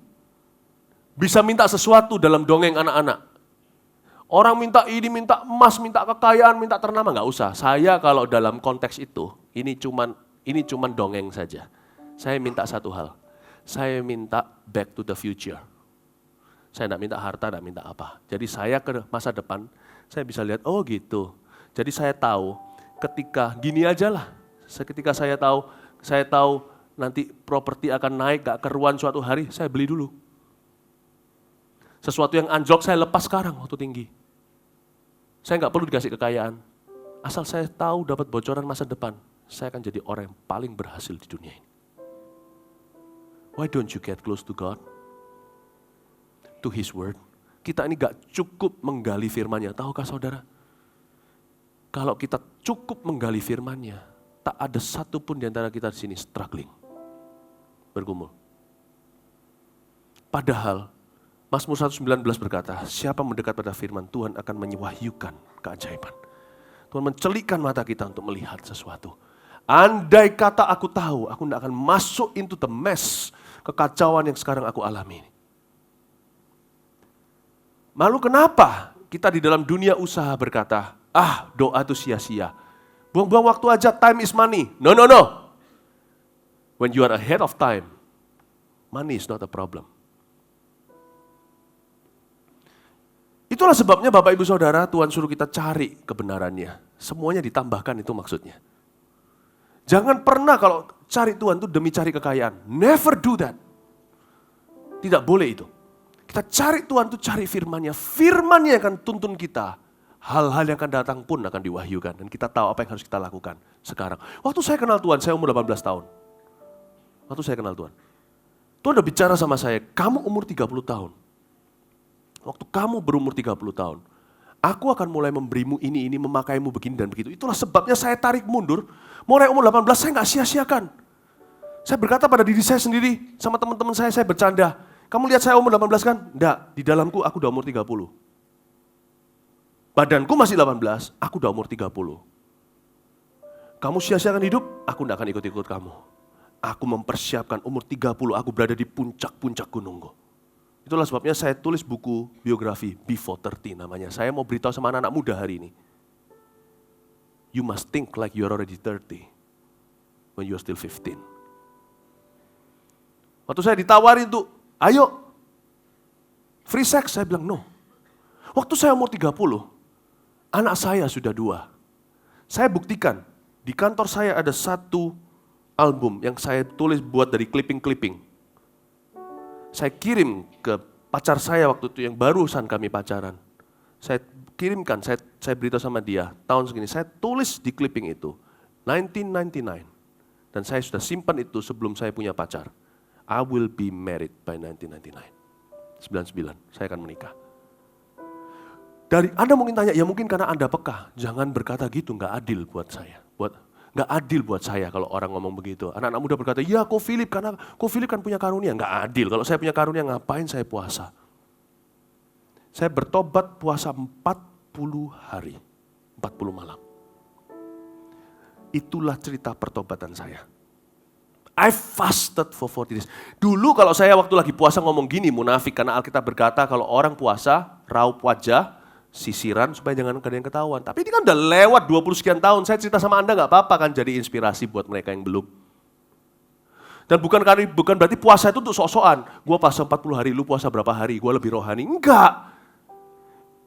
bisa minta sesuatu dalam dongeng anak-anak. Orang minta ini, minta emas, minta kekayaan, minta ternama, nggak usah. Saya kalau dalam konteks itu, ini cuman dongeng saja. Saya minta satu hal, saya minta back to the future. Saya tidak minta harta, tidak minta apa. Jadi saya ke masa depan, saya bisa lihat, oh gitu. Jadi saya tahu, ketika gini aja lah. Ketika saya tahu nanti properti akan naik, gak keruan suatu hari, saya beli dulu. Sesuatu yang anjlok saya lepas sekarang waktu tinggi. Saya nggak perlu dikasih kekayaan. Asal saya tahu dapat bocoran masa depan, saya akan jadi orang yang paling berhasil di dunia ini. Why don't you get close to God? To His Word. Kita ini gak cukup menggali firman-Nya. Tahukah saudara? Kalau kita cukup menggali firman-Nya, tak ada satupun di antara kita di sini struggling. Bergumul. Padahal, Mazmur 119 berkata, siapa mendekat pada firman Tuhan akan mewahyukan keajaiban. Tuhan mencelikkan mata kita untuk melihat sesuatu. Andai kata aku tahu, aku tidak akan masuk into the mess, kekacauan yang sekarang aku alami. Lalu kenapa kita di dalam dunia usaha berkata, doa itu sia-sia. Buang-buang waktu aja, time is money. No. When you are ahead of time, money is not a problem. Itulah sebabnya Bapak Ibu Saudara, Tuhan suruh kita cari kebenarannya. Semuanya ditambahkan, itu maksudnya. Jangan pernah kalau cari Tuhan itu demi cari kekayaan. Never do that. Tidak boleh itu. Kita cari Tuhan itu cari firman-Nya. Firman-Nya akan tuntun kita. Hal-hal yang akan datang pun akan diwahyukan. Dan kita tahu apa yang harus kita lakukan sekarang. Waktu saya kenal Tuhan, saya umur 18 tahun. Waktu saya kenal Tuhan. Tuhan udah bicara sama saya, kamu umur 30 tahun. Waktu kamu berumur 30 tahun, aku akan mulai memberimu ini, memakaimu begini dan begitu. Itulah sebabnya saya tarik mundur. Mulai umur 18 saya nggak sia-siakan. Saya berkata pada diri saya sendiri, sama teman-teman saya bercanda. Kamu lihat saya umur 18 kan? Enggak, di dalamku aku udah umur 30. Badanku masih 18, aku udah umur 30. Kamu sia-siakan hidup, aku enggak akan ikut-ikut kamu. Aku mempersiapkan umur 30, aku berada di puncak-puncak gunungku. Itulah sebabnya saya tulis buku biografi, Before 30 namanya. Saya mau beritahu sama anak-anak muda hari ini. You must think like you are already 30 when you are still 15. Waktu saya ditawarin tuh, ayo, free sex, saya bilang no. Waktu saya umur 30, anak saya sudah 2. Saya buktikan, di kantor saya ada satu album yang saya tulis buat dari clipping-clipping. Saya kirim ke pacar saya waktu itu yang barusan kami pacaran. Saya kirimkan, saya beritahu sama dia, tahun segini, saya tulis di clipping itu, 1999. Dan saya sudah simpan itu sebelum saya punya pacar. I will be married by 1999. 99, saya akan menikah. Dari Anda mungkin tanya, ya mungkin karena Anda peka. Jangan berkata gitu, nggak adil buat saya. Nggak adil buat saya kalau orang ngomong begitu. Anak-anak muda berkata, ya Ko Philip, karena Ko Philip kan punya karunia. Nggak adil, kalau saya punya karunia ngapain saya puasa? Saya bertobat puasa 40 hari, 40 malam. Itulah cerita pertobatan saya. I fasted for 40 days. Dulu kalau saya waktu lagi puasa ngomong gini, munafik. Karena Alkitab berkata kalau orang puasa, raup wajah, sisiran supaya jangan ada yang ketahuan. Tapi ini kan udah lewat 20 sekian tahun. Saya cerita sama Anda gak apa-apa kan jadi inspirasi buat mereka yang belum. Dan bukan berarti puasa itu untuk sok-sokan. Gue puasa 40 hari, lu puasa berapa hari, gue lebih rohani. Enggak.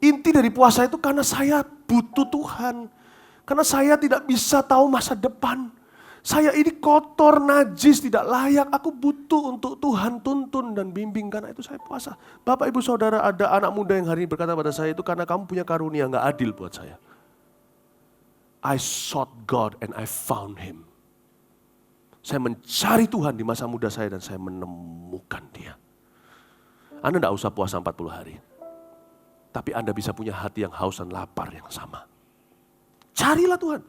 Inti dari puasa itu karena saya butuh Tuhan. Karena saya tidak bisa tahu masa depan. Saya ini kotor, najis, tidak layak. Aku butuh untuk Tuhan tuntun dan bimbing, karena itu saya puasa. Bapak, Ibu, Saudara, ada anak muda yang hari ini berkata pada saya, itu karena kamu punya karunia, gak adil buat saya. I sought God and I found Him. Saya mencari Tuhan di masa muda saya dan saya menemukan Dia. Anda tidak usah puasa 40 hari. Tapi Anda bisa punya hati yang haus dan lapar yang sama. Carilah Tuhan.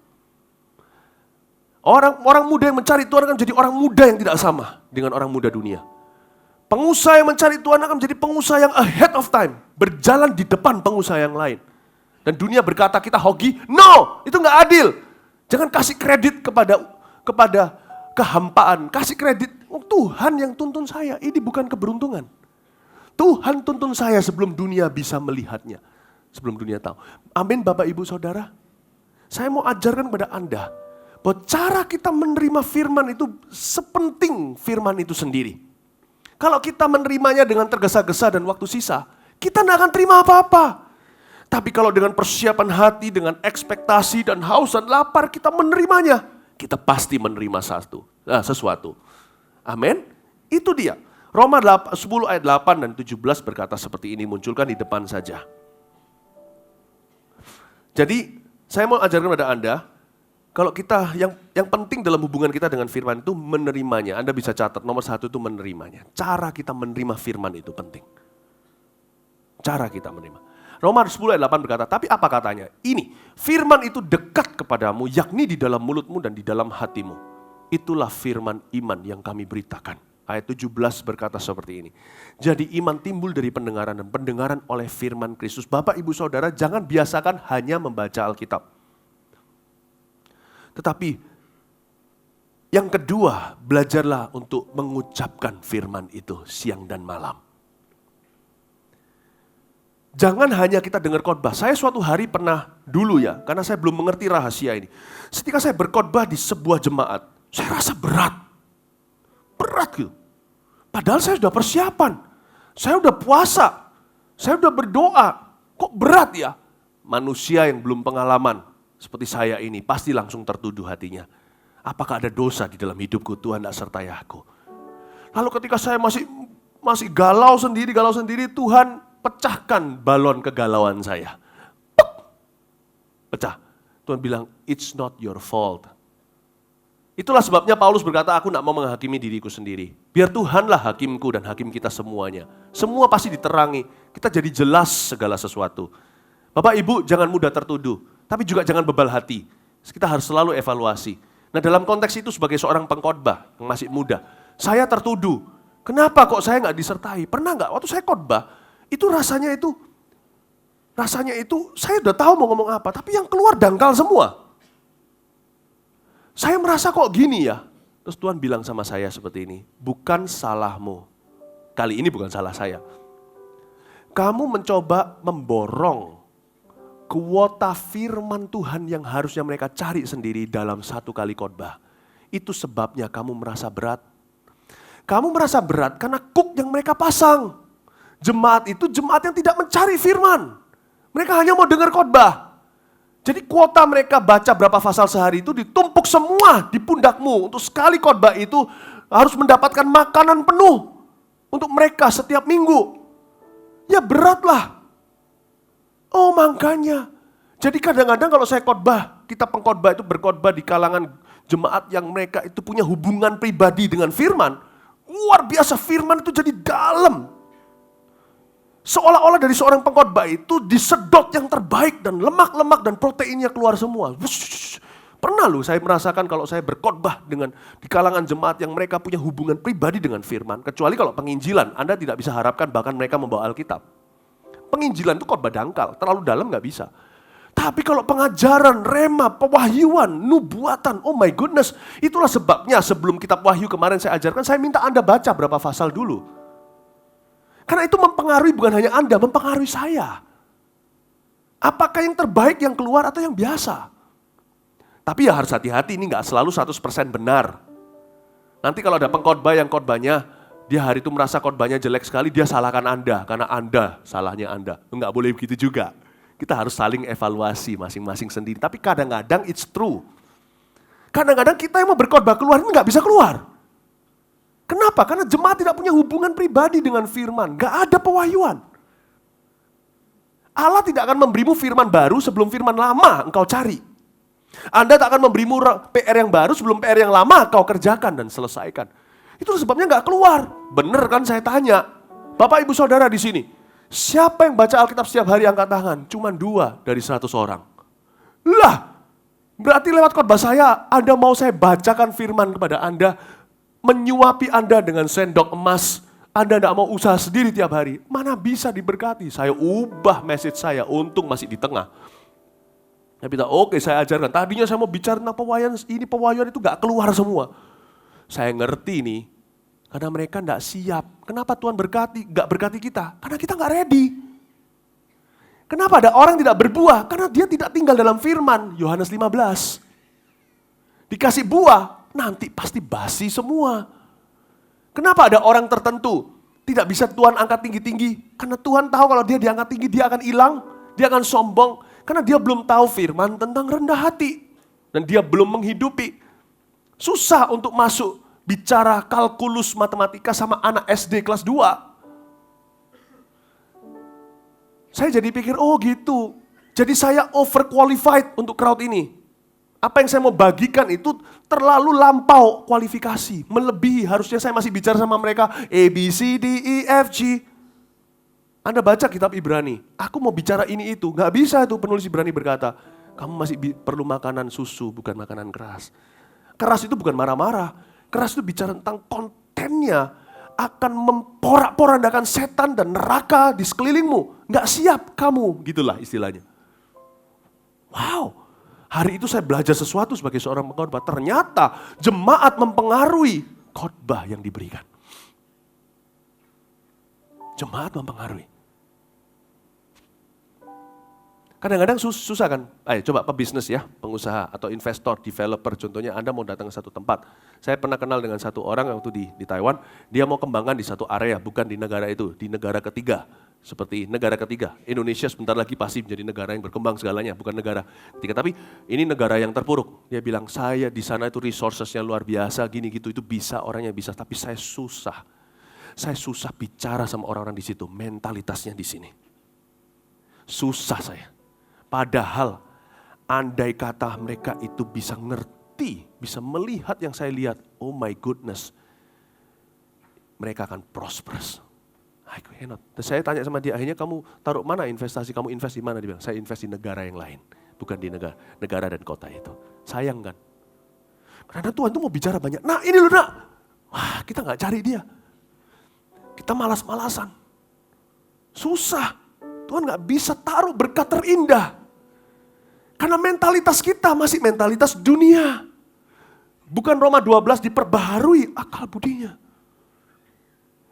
Orang muda yang mencari Tuhan akan menjadi orang muda yang tidak sama dengan orang muda dunia. Pengusaha yang mencari Tuhan akan menjadi pengusaha yang ahead of time. Berjalan di depan pengusaha yang lain. Dan dunia berkata kita hoki, no, itu nggak adil. Jangan kasih kredit kepada kehampaan. Kasih kredit, Tuhan yang tuntun saya, ini bukan keberuntungan. Tuhan tuntun saya sebelum dunia bisa melihatnya. Sebelum dunia tahu. Amin Bapak Ibu Saudara. Saya mau ajarkan kepada Anda, bahwa cara kita menerima firman itu sepenting firman itu sendiri. Kalau kita menerimanya dengan tergesa-gesa dan waktu sisa, kita tidak akan terima apa-apa. Tapi kalau dengan persiapan hati, dengan ekspektasi dan haus dan lapar kita menerimanya, kita pasti menerima sesuatu. Amin. Itu dia. Roma 10 ayat 8 dan 17 berkata seperti ini, munculkan di depan saja. Jadi saya mau ajarkan kepada Anda, kalau kita yang penting dalam hubungan kita dengan firman itu menerimanya. Anda bisa catat nomor 1 itu menerimanya. Cara kita menerima firman itu penting. Cara kita menerima. Roma 10 ayat 8 berkata, tapi apa katanya? Ini, firman itu dekat kepadamu, yakni di dalam mulutmu dan di dalam hatimu. Itulah firman iman yang kami beritakan. Ayat 17 berkata seperti ini. Jadi iman timbul dari pendengaran dan pendengaran oleh firman Kristus. Bapak, Ibu, Saudara, jangan biasakan hanya membaca Alkitab. Tetapi yang kedua, belajarlah untuk mengucapkan firman itu siang dan malam. Jangan hanya kita dengar khotbah. Saya suatu hari pernah dulu ya, karena saya belum mengerti rahasia ini. Ketika saya berkhotbah di sebuah jemaat, saya rasa berat. Berat gitu. Padahal saya sudah persiapan. Saya sudah puasa. Saya sudah berdoa. Kok berat ya? Manusia yang belum pengalaman seperti saya ini pasti langsung tertuduh hatinya. Apakah ada dosa di dalam hidupku? Tuhan tidak sertai aku. Lalu ketika saya masih galau sendiri, Tuhan pecahkan balon kegalauan saya. Pecah. Tuhan bilang, it's not your fault. Itulah sebabnya Paulus berkata, aku tidak mau menghakimi diriku sendiri. Biar Tuhanlah hakimku dan hakim kita semuanya. Semua pasti diterangi. Kita jadi jelas segala sesuatu. Bapak Ibu jangan mudah tertuduh. Tapi juga jangan bebal hati. Kita harus selalu evaluasi. Nah dalam konteks itu sebagai seorang pengkhotbah yang masih muda. Saya tertuduh. Kenapa kok saya nggak disertai? Pernah nggak waktu saya khotbah, itu rasanya itu saya udah tahu mau ngomong apa. Tapi yang keluar dangkal semua. Saya merasa kok gini ya. Terus Tuhan bilang sama saya seperti ini. Bukan salahmu. Kali ini bukan salah saya. Kamu mencoba memborong kuota firman Tuhan yang harusnya mereka cari sendiri dalam satu kali khotbah. Itu sebabnya kamu merasa berat. Kamu merasa berat karena cook yang mereka pasang. Jemaat itu jemaat yang tidak mencari firman. Mereka hanya mau dengar khotbah. Jadi kuota mereka baca berapa pasal sehari itu ditumpuk semua di pundakmu. Untuk sekali khotbah itu harus mendapatkan makanan penuh untuk mereka setiap minggu. Ya beratlah. Oh makanya. Jadi kadang-kadang kalau saya khotbah, kita pengkhotbah itu berkhotbah di kalangan jemaat yang mereka itu punya hubungan pribadi dengan firman. Luar biasa firman itu jadi dalam. Seolah-olah dari seorang pengkhotbah itu disedot yang terbaik dan lemak-lemak dan proteinnya keluar semua. Pernah loh saya merasakan kalau saya berkhotbah dengan di kalangan jemaat yang mereka punya hubungan pribadi dengan firman. Kecuali kalau penginjilan, Anda tidak bisa harapkan bahkan mereka membawa Alkitab. Penginjilan itu khotbah dangkal, terlalu dalam nggak bisa. Tapi kalau pengajaran, rema, pewahyuan, nubuatan, oh my goodness. Itulah sebabnya sebelum kitab Wahyu kemarin saya ajarkan, saya minta Anda baca berapa pasal dulu. Karena itu mempengaruhi bukan hanya Anda, mempengaruhi saya. Apakah yang terbaik yang keluar atau yang biasa? Tapi ya harus hati-hati, ini nggak selalu 100% benar. Nanti kalau ada pengkhotbah yang khotbahnya, dia hari itu merasa khotbahnya jelek sekali, dia salahkan Anda, karena Anda, salahnya Anda. Nggak boleh begitu juga. Kita harus saling evaluasi masing-masing sendiri. Tapi kadang-kadang it's true. Kadang-kadang kita yang mau berkhotbah keluar ini nggak bisa keluar. Kenapa? Karena jemaat tidak punya hubungan pribadi dengan firman. Nggak ada pewahyuan. Allah tidak akan memberimu firman baru sebelum firman lama engkau cari. Anda tak akan memberimu PR yang baru sebelum PR yang lama kau kerjakan dan selesaikan. Itu sebabnya nggak keluar. Bener kan saya tanya. Bapak ibu saudara di sini. Siapa yang baca Alkitab setiap hari angkat tangan? Cuma 2 dari 100 orang. Lah, berarti lewat khotbah saya, Anda mau saya bacakan firman kepada Anda, menyuapi Anda dengan sendok emas. Anda tidak mau usaha sendiri tiap hari. Mana bisa diberkati? Saya ubah message saya, untung masih di tengah. Saya bilang, oke saya ajarkan. Tadinya saya mau bicara tentang pewahyuan itu gak keluar semua. Saya ngerti nih, karena mereka tidak siap. Kenapa Tuhan gak berkati kita? Karena kita gak ready. Kenapa ada orang tidak berbuah? Karena dia tidak tinggal dalam firman. Yohanes 15. Dikasih buah, nanti pasti basi semua. Kenapa ada orang tertentu tidak bisa Tuhan angkat tinggi-tinggi? Karena Tuhan tahu kalau dia diangkat tinggi, dia akan hilang, dia akan sombong. Karena dia belum tahu firman tentang rendah hati. Dan dia belum menghidupi. Susah untuk masuk bicara kalkulus matematika sama anak SD kelas 2. Saya jadi pikir, oh gitu. Jadi saya overqualified untuk crowd ini. Apa yang saya mau bagikan itu terlalu lampau kualifikasi. Melebihi, harusnya saya masih bicara sama mereka A, B, C, D, E, F, G. Anda baca kitab Ibrani, aku mau bicara ini itu. Gak bisa itu penulis Ibrani berkata, kamu masih perlu makanan susu, bukan makanan keras. Keras itu bukan marah-marah. Keras itu bicara tentang kontennya. Akan memporak-porandakan setan dan neraka di sekelilingmu. Gak siap kamu, gitulah istilahnya. Wow, hari itu saya belajar sesuatu sebagai seorang pengkhotbah. Ternyata jemaat mempengaruhi khotbah yang diberikan. Jemaat mempengaruhi. Kadang-kadang susah kan, ayo coba pebisnis ya, pengusaha atau investor, developer, contohnya Anda mau datang ke satu tempat. Saya pernah kenal dengan satu orang waktu di Taiwan, dia mau kembangkan di satu area, bukan di negara itu, di negara ketiga. Seperti negara ketiga, Indonesia sebentar lagi pasti menjadi negara yang berkembang segalanya, bukan negara ketiga. Tapi ini negara yang terpuruk. Dia bilang, saya di sana itu resourcesnya luar biasa, gini gitu, itu bisa, orangnya bisa, tapi saya susah. Saya susah bicara sama orang-orang di situ, mentalitasnya di sini. Susah saya. Padahal andai kata mereka itu bisa ngerti, bisa melihat yang saya lihat, oh my goodness, mereka akan prosperous. I cannot. Dan saya tanya sama dia, akhirnya kamu taruh mana investasi, kamu invest di mana? Dia bilang, saya invest di negara yang lain, bukan di negara dan kota itu. Sayang kan? Karena Tuhan tuh mau bicara banyak. Nah ini loh nak, wah kita gak cari dia. Kita malas-malasan. Susah. Tuhan gak bisa taruh berkat terindah. Karena mentalitas kita masih mentalitas dunia. Bukan Roma 12 diperbaharui akal budinya.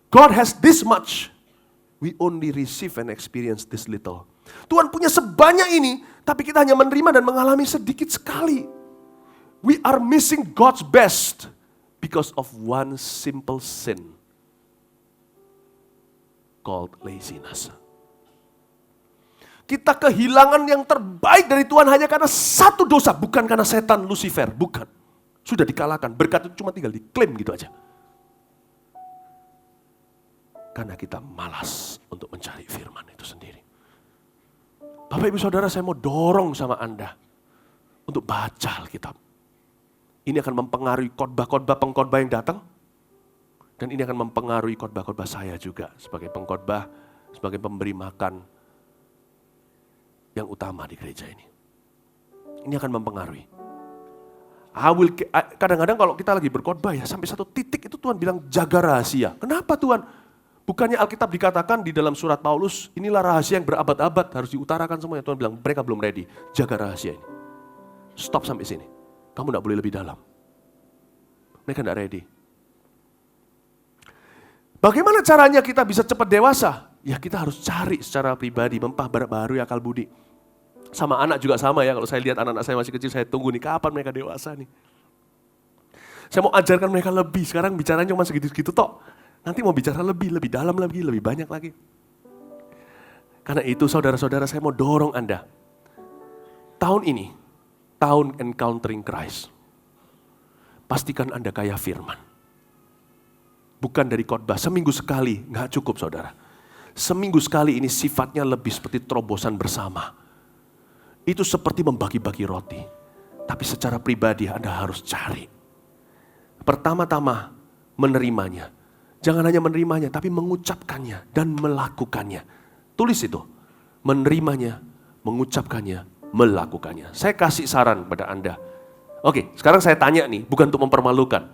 God has this much. We only receive and experience this little. Tuhan punya sebanyak ini, tapi kita hanya menerima dan mengalami sedikit sekali. We are missing God's best because of one simple sin called laziness. Kita kehilangan yang terbaik dari Tuhan hanya karena satu dosa. Bukan karena setan Lucifer, bukan. Sudah dikalahkan, berkat itu cuma tinggal diklaim gitu aja. Karena kita malas untuk mencari firman itu sendiri. Bapak ibu saudara, saya mau dorong sama Anda untuk baca Alkitab. Ini akan mempengaruhi khotbah-khotbah pengkhotbah yang datang. Dan ini akan mempengaruhi khotbah-khotbah saya juga sebagai pengkhotbah, sebagai pemberi makan yang utama di gereja ini. Ini akan mempengaruhi. Kadang-kadang kalau kita lagi berkhotbah ya, sampai satu titik itu Tuhan bilang jaga rahasia. Kenapa Tuhan? Bukannya Alkitab dikatakan di dalam surat Paulus, inilah rahasia yang berabad-abad, harus diutarakan semuanya. Tuhan bilang mereka belum ready, jaga rahasia ini. Stop sampai sini, kamu tidak boleh lebih dalam. Mereka tidak ready. Bagaimana caranya kita bisa cepat dewasa? Ya kita harus cari secara pribadi, memperbaharui akal budi. Sama anak juga sama ya, kalau saya lihat anak-anak saya masih kecil, saya tunggu nih kapan mereka dewasa nih. Saya mau ajarkan mereka lebih, sekarang bicaranya cuma segitu-segitu tok. Nanti mau bicara lebih dalam lagi, lebih banyak lagi. Karena itu saudara-saudara saya mau dorong Anda. Tahun ini, tahun Encountering Christ. pastikan Anda kaya firman. Bukan dari khotbah, seminggu sekali, nggak cukup saudara. Seminggu sekali ini sifatnya lebih seperti terobosan bersama. Itu seperti membagi-bagi roti. Tapi secara pribadi Anda harus cari. Pertama-tama menerimanya. Jangan hanya menerimanya, tapi mengucapkannya dan melakukannya. Tulis itu. Menerimanya, mengucapkannya, melakukannya. Saya kasih saran pada Anda. Oke, sekarang saya tanya nih, bukan untuk mempermalukan.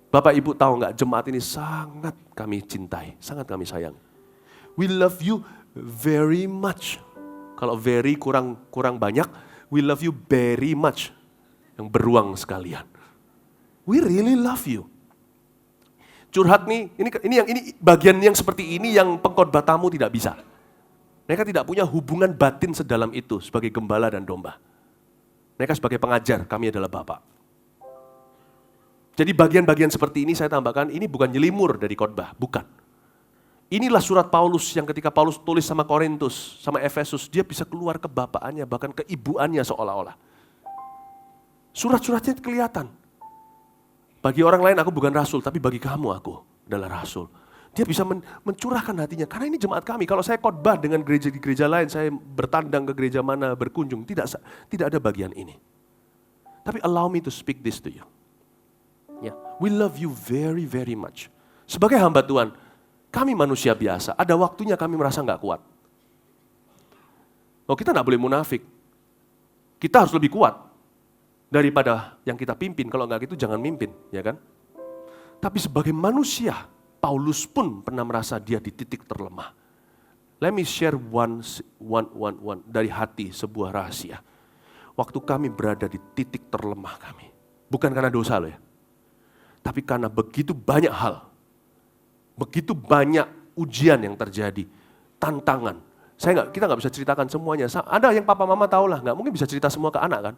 Bapak Ibu tahu nggak, jemaat ini sangat kami cintai, sangat kami sayang. We love you very much. Kalau very kurang banyak, we love you very much. Yang beruang sekalian. We really love you. Curhat nih, ini bagian yang seperti ini yang pengkhotbah tamu tidak bisa. Mereka tidak punya hubungan batin sedalam itu sebagai gembala dan domba. Mereka sebagai pengajar, kami adalah Bapak. Jadi bagian-bagian seperti ini saya tambahkan, ini bukan nyelimur dari khotbah, bukan. Inilah surat Paulus yang ketika Paulus tulis sama Korintus, sama Efesus, dia bisa keluar ke bapaannya, bahkan ke ibuannya seolah-olah. Surat-suratnya kelihatan. Bagi orang lain aku bukan rasul, tapi bagi kamu aku adalah rasul. Dia bisa mencurahkan hatinya, karena ini jemaat kami. Kalau saya khotbah dengan gereja lain, saya bertandang ke gereja mana, berkunjung, tidak ada bagian ini. Tapi allow me to speak this to you. Yeah. We love you very, very much. Sebagai hamba Tuhan, kami manusia biasa, ada waktunya kami merasa nggak kuat. Oh, kita nggak boleh munafik. Kita harus lebih kuat daripada yang kita pimpin. Kalau nggak gitu jangan mimpin, ya kan? Tapi sebagai manusia, Paulus pun pernah merasa dia di titik terlemah. Let me share one dari hati sebuah rahasia. Waktu kami berada di titik terlemah kami, bukan karena dosa loh ya, tapi karena begitu banyak hal, begitu banyak ujian yang terjadi, tantangan. Kita nggak bisa ceritakan semuanya. Ada yang papa mama tahu lah, nggak mungkin bisa cerita semua ke anak kan?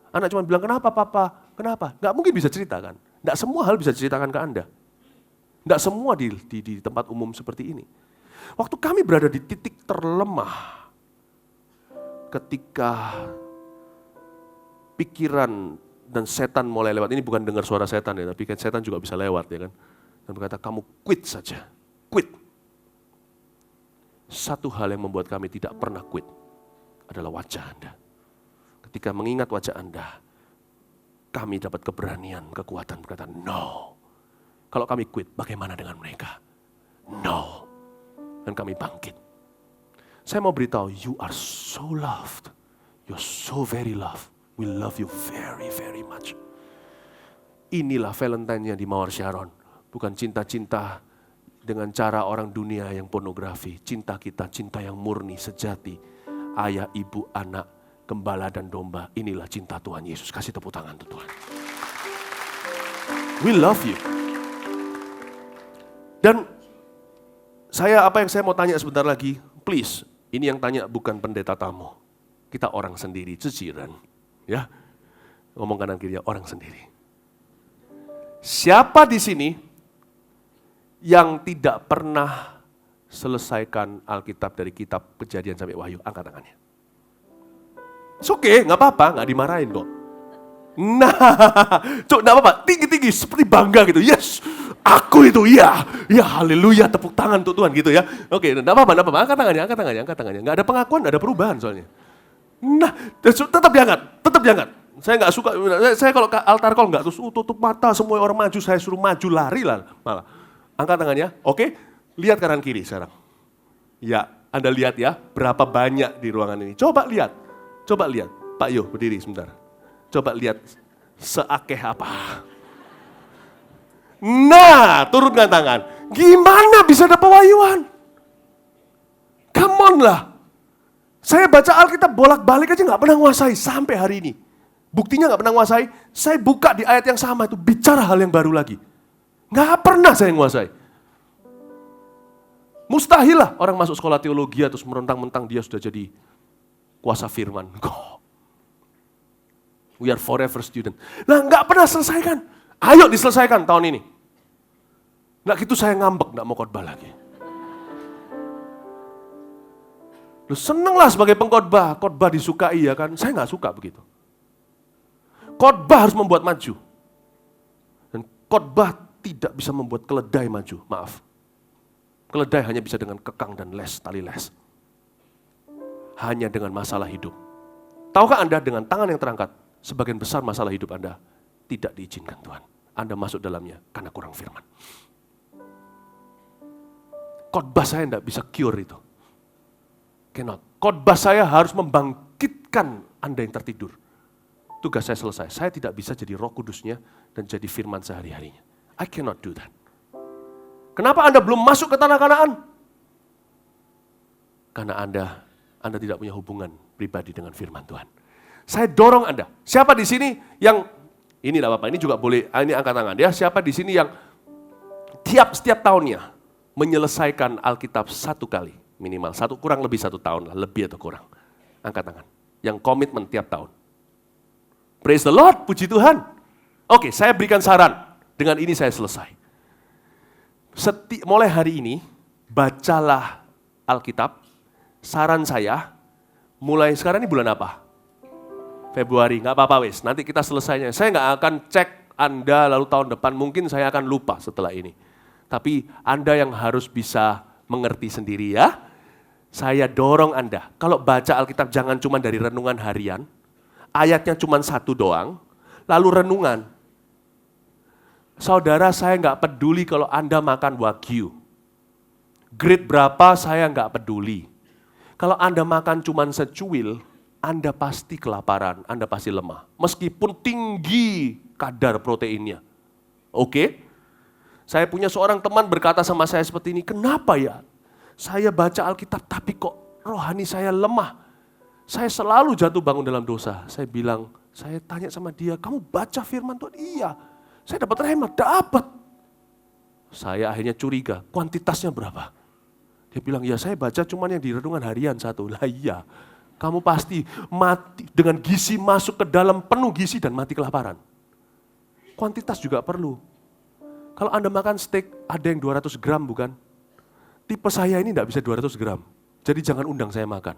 Anak cuma bilang, kenapa papa? Kenapa? Nggak mungkin bisa ceritakan. Nggak semua hal bisa ceritakan ke Anda. Nggak semua di tempat umum seperti ini. Waktu kami berada di titik terlemah, ketika pikiran dan setan mulai lewat, ini bukan dengar suara setan ya, tapi setan juga bisa lewat ya kan. Dan berkata, kamu quit saja, quit. Satu hal yang membuat kami tidak pernah quit adalah wajah Anda. Ketika mengingat wajah Anda, kami dapat keberanian, kekuatan berkata, no. Kalau kami quit, bagaimana dengan mereka? No. Dan kami bangkit. Saya mau beritahu, you are so loved. You're so very loved. We love you very, very much. Inilah Valentine-nya di Mawar Sharon. Bukan cinta-cinta dengan cara orang dunia yang pornografi. Cinta kita, cinta yang murni, sejati. Ayah, ibu, anak, gembala dan domba, inilah cinta Tuhan Yesus. Kasih tepuk tangan untuk Tuhan. We love you. Dan apa yang saya mau tanya sebentar lagi, please, ini yang tanya bukan pendeta tamu. Kita orang sendiri, ciciran. Ya, ngomong kanan kiri, orang sendiri. Siapa di sini yang tidak pernah selesaikan Alkitab dari kitab Kejadian sampai Wahyu? Angkat tangannya. It's okay, nggak apa-apa, nggak dimarahin kok. Nah, nggak apa-apa, tinggi-tinggi, seperti bangga gitu. Yes, aku itu, ya haleluya, tepuk tangan untuk Tuhan gitu ya. Oke, nggak apa-apa, angkat tangannya. Nggak ada pengakuan, nggak ada perubahan soalnya. Nah, tetap diangkat. Saya nggak suka, saya kalau altar call nggak terus tutup mata, semua orang maju, saya suruh maju lari lah malah. Angkat tangannya, oke, lihat kanan kiri sekarang. Ya, Anda lihat ya, berapa banyak di ruangan ini. Coba lihat, Pak Yo berdiri sebentar. Coba lihat seakeh apa. Nah, turunkan tangan. Gimana bisa ada pewahyuan? Come on lah. Saya baca Alkitab bolak-balik aja nggak pernah nguasai sampai hari ini. Buktinya nggak pernah nguasai, saya buka di ayat yang sama itu bicara hal yang baru lagi. Nggak pernah saya nguasai. Mustahil lah orang masuk sekolah teologi terus merentang-mentang dia sudah jadi kuasa firman. We are forever student. Nah nggak pernah selesaikan. Ayo diselesaikan tahun ini. Nggak gitu saya ngambek, nggak mau khotbah lagi. Lu seneng lah sebagai pengkhotbah, khotbah disukai ya kan. Saya nggak suka begitu. Khotbah harus membuat maju. Khotbah tidak bisa membuat keledai maju, maaf. Keledai hanya bisa dengan kekang dan tali les. Hanya dengan masalah hidup. Tahukah Anda dengan tangan yang terangkat, sebagian besar masalah hidup Anda tidak diizinkan Tuhan. Anda masuk dalamnya karena kurang firman. Khotbah saya tidak bisa cure itu. Cannot. Khotbah saya harus membangkitkan Anda yang tertidur. Tugas saya selesai. Saya tidak bisa jadi Roh Kudusnya dan jadi firman sehari-harinya. I cannot do that. Kenapa Anda belum masuk ke tanah Kanaan? Karena Anda tidak punya hubungan pribadi dengan firman Tuhan. Saya dorong Anda. Siapa di sini yang, ini tidak apa-apa, ini juga boleh, ini angkat tangan ya. Siapa di sini yang setiap tahunnya menyelesaikan Alkitab satu kali, minimal, kurang lebih 1 tahun lah, lebih atau kurang. Angkat tangan. Yang komitmen tiap tahun. Praise the Lord, puji Tuhan. Oke, saya berikan saran. Dengan ini saya selesai. Mulai hari ini, bacalah Alkitab. Saran saya, mulai sekarang ini bulan apa? Februari, nggak apa-apa wes. Nanti kita selesainya. Saya nggak akan cek Anda lalu tahun depan, mungkin saya akan lupa setelah ini. Tapi Anda yang harus bisa mengerti sendiri ya. Saya dorong Anda, kalau baca Alkitab jangan cuma dari renungan harian, ayatnya cuma 1 doang, lalu renungan. Saudara, saya nggak peduli kalau Anda makan Wagyu. Grade berapa saya nggak peduli. Kalau Anda makan cuma secuil, Anda pasti kelaparan, Anda pasti lemah. Meskipun tinggi kadar proteinnya. Oke? Saya punya seorang teman berkata sama saya seperti ini, kenapa ya? Saya baca Alkitab tapi kok rohani saya lemah. Saya selalu jatuh bangun dalam dosa. Saya bilang, saya tanya sama dia, kamu baca firman Tuhan? Iya. Saya dapat rhema, dapat. Saya akhirnya curiga, kuantitasnya berapa? Dia bilang, ya saya baca cuman yang di renungan harian 1. Lah iya, kamu pasti mati dengan gizi masuk ke dalam penuh gizi dan mati kelaparan. Kuantitas juga perlu. Kalau Anda makan steak, ada yang 200 gram bukan? Tipe saya ini tidak bisa 200 gram. Jadi jangan undang saya makan.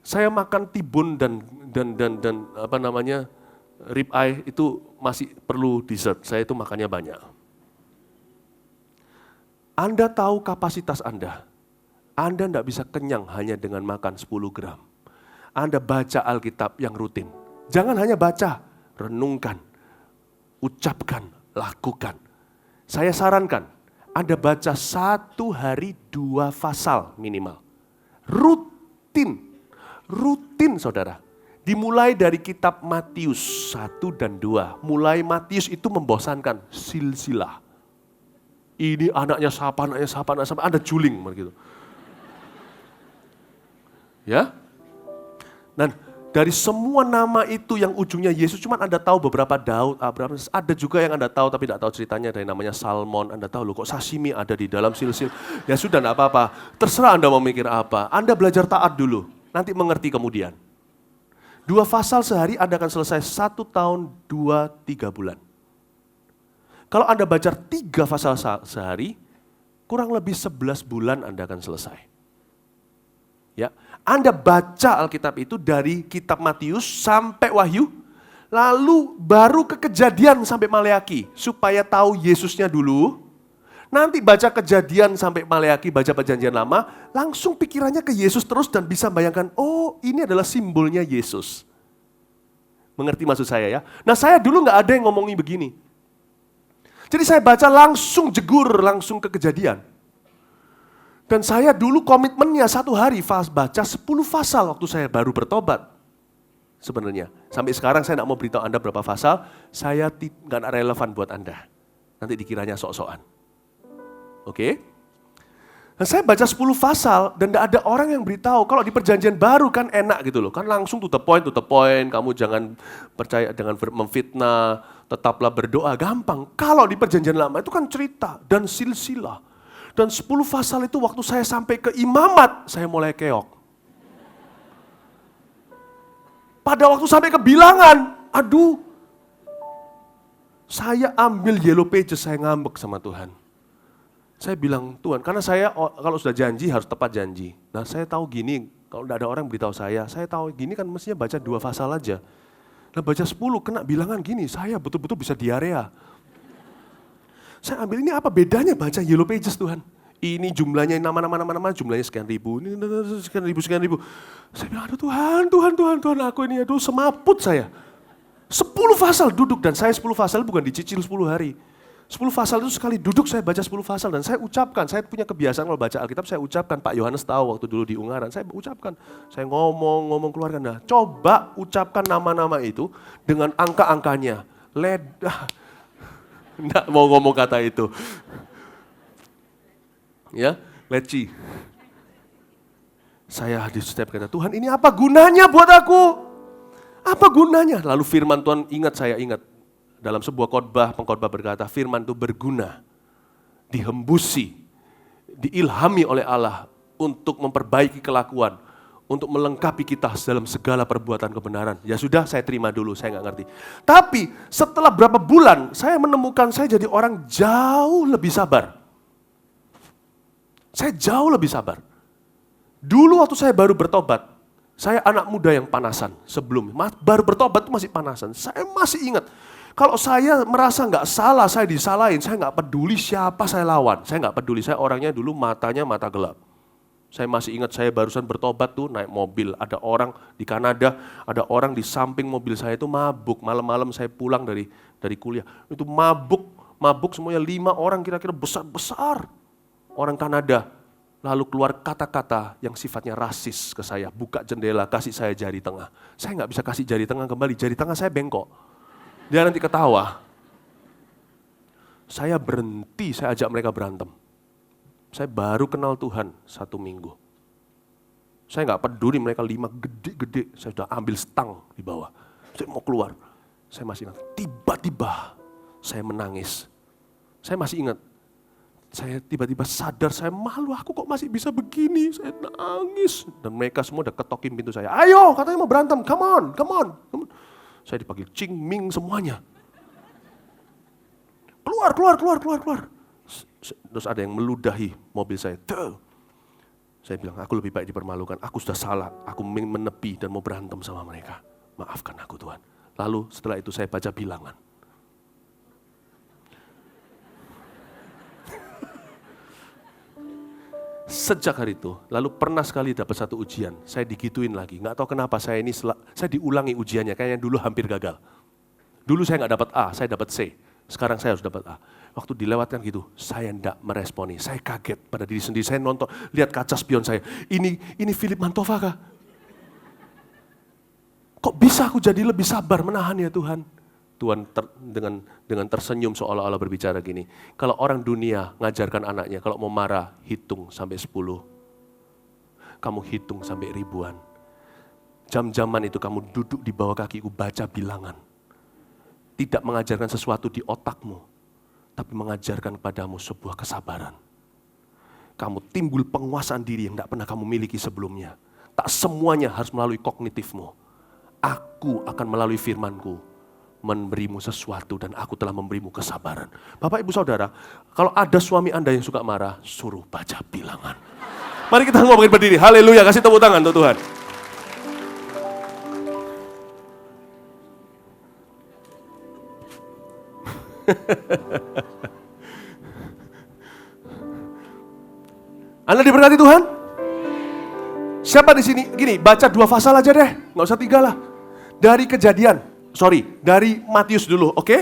Saya makan tibon dan rib eye itu masih perlu dessert. Saya itu makannya banyak. Anda tahu kapasitas Anda. Anda tidak bisa kenyang hanya dengan makan 10 gram. Anda baca Alkitab yang rutin. Jangan hanya baca, renungkan, ucapkan, lakukan. Saya sarankan, Anda baca 1 hari 2 pasal minimal. Rutin saudara. Dimulai dari kitab Matius 1 dan 2. Mulai Matius itu membosankan, silsilah. Ini anaknya siapa, Anda juling begitu. Ya. Dan dari semua nama itu yang ujungnya Yesus, cuma Anda tahu beberapa Daud, Abraham, ada juga yang Anda tahu tapi tidak tahu ceritanya, dari namanya Salmon, Anda tahu loh kok sashimi ada di dalam silsil. Ya sudah tidak apa-apa, terserah Anda mau mikir apa. Anda belajar taat dulu, nanti mengerti kemudian. 2 pasal sehari Anda akan selesai 1 tahun 2-3 bulan. Kalau Anda baca 3 pasal sehari, kurang lebih 11 bulan Anda akan selesai. Ya, Anda baca Alkitab itu dari kitab Matius sampai Wahyu, lalu baru ke Kejadian sampai Maleaki, supaya tahu Yesusnya dulu. Nanti baca Kejadian sampai Maleaki, baca Perjanjian Lama, langsung pikirannya ke Yesus terus dan bisa bayangkan, oh ini adalah simbolnya Yesus. Mengerti maksud saya ya? Nah saya dulu nggak ada yang ngomongin begini. Jadi saya baca langsung jegur, langsung ke Kejadian. Dan saya dulu komitmennya 1 hari baca 10 pasal waktu saya baru bertobat. Sebenarnya. Sampai sekarang saya tidak mau beritahu Anda berapa pasal, saya nggak relevan buat Anda. Nanti dikiranya sok-sokan. Oke? Dan saya baca 10 pasal dan tidak ada orang yang beritahu. Kalau di perjanjian baru kan enak gitu loh. Kan langsung to the point. Kamu jangan percaya dengan memfitnah, tetaplah berdoa, gampang. Kalau di perjanjian lama itu kan cerita dan silsilah. Dan 10 pasal itu waktu saya sampai ke imamat, saya mulai keok. Pada waktu sampai ke bilangan, aduh. Saya ambil yellow pages, saya ngambek sama Tuhan. Saya bilang, Tuhan, karena saya kalau sudah janji harus tepat janji. Nah saya tahu gini, kalau tidak ada orang beritahu saya tahu gini kan mestinya baca 2 pasal aja. Nah baca 10 kena bilangan gini, saya betul-betul bisa diarea. Saya ambil ini apa bedanya baca Yellow Pages Tuhan. Ini jumlahnya nama-nama jumlahnya sekian ribu, ini sekian ribu. Saya bilang aduh Tuhan aku ini aduh semaput saya. 10 pasal duduk dan saya 10 pasal bukan dicicil 10 hari. 10 pasal itu sekali duduk saya baca 10 pasal dan saya ucapkan, saya punya kebiasaan kalau baca Alkitab saya ucapkan, Pak Yohanes tahu waktu dulu di Ungaran, saya ucapkan, saya ngomong keluarkan. Nah, coba ucapkan nama-nama itu dengan angka-angkanya. Nggak mau ngomong kata itu. Ya, leci. Saya di setiap kata, Tuhan ini apa gunanya buat aku? Apa gunanya? Lalu firman Tuhan saya ingat. Dalam sebuah pengkhotbah berkata, firman itu berguna, dihembusi, diilhami oleh Allah untuk memperbaiki kelakuan, untuk melengkapi kita dalam segala perbuatan kebenaran. Ya sudah, saya terima dulu, saya nggak ngerti. Tapi setelah berapa bulan, saya menemukan saya jadi orang jauh lebih sabar. Saya jauh lebih sabar. Dulu waktu saya baru bertobat, saya anak muda yang panasan sebelum, baru bertobat itu masih panasan. Saya masih ingat. Kalau saya merasa nggak salah, saya disalahin, saya nggak peduli siapa saya lawan. Saya nggak peduli, saya orangnya dulu matanya mata gelap. Saya masih ingat saya barusan bertobat tuh naik mobil. Ada orang di Kanada, ada orang di samping mobil saya itu mabuk. Malam-malam saya pulang dari kuliah. Itu mabuk semuanya 5 orang kira-kira besar-besar. Orang Kanada. Lalu keluar kata-kata yang sifatnya rasis ke saya. Buka jendela, kasih saya jari tengah. Saya nggak bisa kasih jari tengah kembali, jari tengah saya bengkok. Dia nanti ketawa. Saya berhenti, saya ajak mereka berantem. Saya baru kenal Tuhan 1 minggu. Saya nggak peduli mereka 5 gede-gede, saya sudah ambil stang di bawah. Saya mau keluar. Saya masih ingat, tiba-tiba saya menangis. Saya masih ingat, saya tiba-tiba sadar, saya malu, aku kok masih bisa begini, saya nangis. Dan mereka semua udah ketokin pintu saya. Ayo, katanya mau berantem, come on. Saya dipanggil Cing Ming semuanya. Keluar. Terus ada yang meludahi mobil saya. Tuh. Saya bilang, aku lebih baik dipermalukan. Aku sudah salah. Aku menepi dan mau berantem sama mereka. Maafkan aku Tuhan. Lalu setelah itu saya baca bilangan. Sejak hari itu, lalu pernah sekali dapat satu ujian, saya digituin lagi. Nggak tahu kenapa saya diulangi ujiannya, kayaknya dulu hampir gagal. Dulu saya nggak dapat A, saya dapat C. Sekarang saya harus dapat A. Waktu dilewatkan gitu, saya nggak meresponi. Saya kaget pada diri sendiri. Saya nonton, lihat kaca spion saya. Ini Philip Mantova kah? Kok bisa aku jadi lebih sabar menahan ya Tuhan? Tuhan dengan tersenyum seolah-olah berbicara gini. Kalau orang dunia ngajarkan anaknya, kalau mau marah, hitung sampai 10. Kamu hitung sampai ribuan. Jam-jaman itu kamu duduk di bawah kakiku baca bilangan. Tidak mengajarkan sesuatu di otakmu, tapi mengajarkan padamu sebuah kesabaran. Kamu timbul penguasaan diri yang tidak pernah kamu miliki sebelumnya. Tak semuanya harus melalui kognitifmu. Aku akan melalui firman-Ku memberimu sesuatu dan aku telah memberimu kesabaran. Bapak, Ibu, Saudara, kalau ada suami Anda yang suka marah, suruh baca bilangan. Mari kita ngomongin berdiri. Haleluya, kasih tepuk tangan untuk Tuhan. Anda diberkati Tuhan? Siapa di sini? Gini, baca 2 pasal aja deh, nggak usah 3 lah. Dari Matius dulu, oke?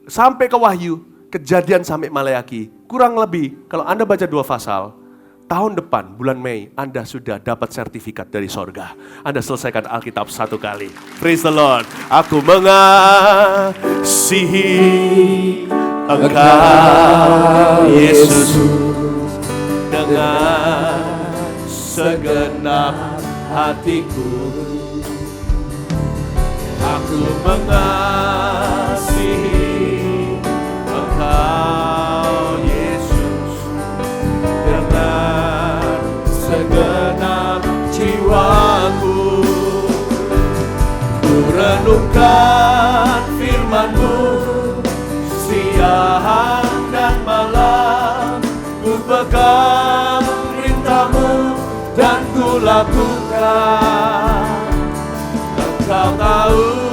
Sampai ke Wahyu, Kejadian sampai Maleaki. Kurang lebih, kalau Anda baca 2 pasal, tahun depan, bulan Mei, Anda sudah dapat sertifikat dari sorga. Anda selesaikan Alkitab 1 kali. Praise the Lord. Aku mengasihi Engkau, Yesus, dengan segenap hatiku. Aku mengasihi Engkau, Yesus, dengan segenap jiwaku. Ku renungkan firman-Mu siang dan malam. Ku pegang perintah-Mu dan ku lakukan. Engkau tahu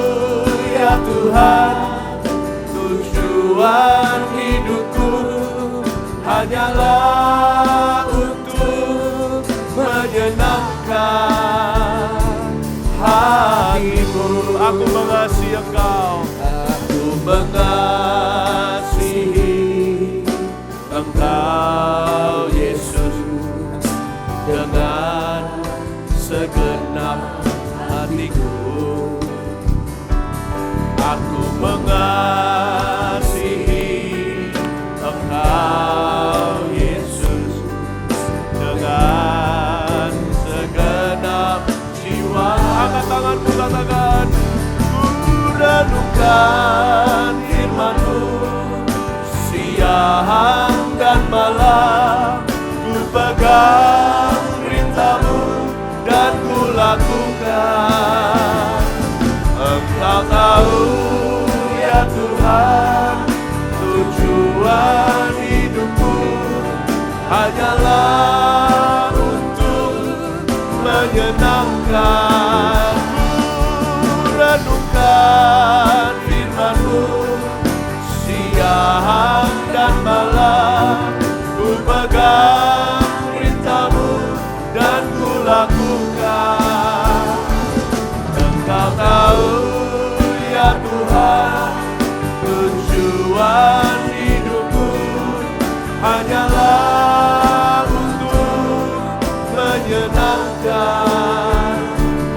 Tuhan, tujuan hidupku hanyalah untuk menyenangkan hatimu. Aku mengasihi Engkau, aku mengasihi Engkau Yesus dengan segenap hatiku. Aku mengasihi Engkau Yesus dengan segenap jiwa. Angkat tanganmu, katakan, ku renungkan firman-Mu siang dan malam, ku pegang perintah-Mu dan ku lakukan. Engkau tahu ya Tuhan, tujuan hidupku hanyalah untuk menyenangkan. Ku renungkan firman-Mu siang dan malam, ku pegang perintah-Mu dan ku lakukan. Engkau tahu ya Tuhan, tujuan hidupku hanyalah untuk menyenangkan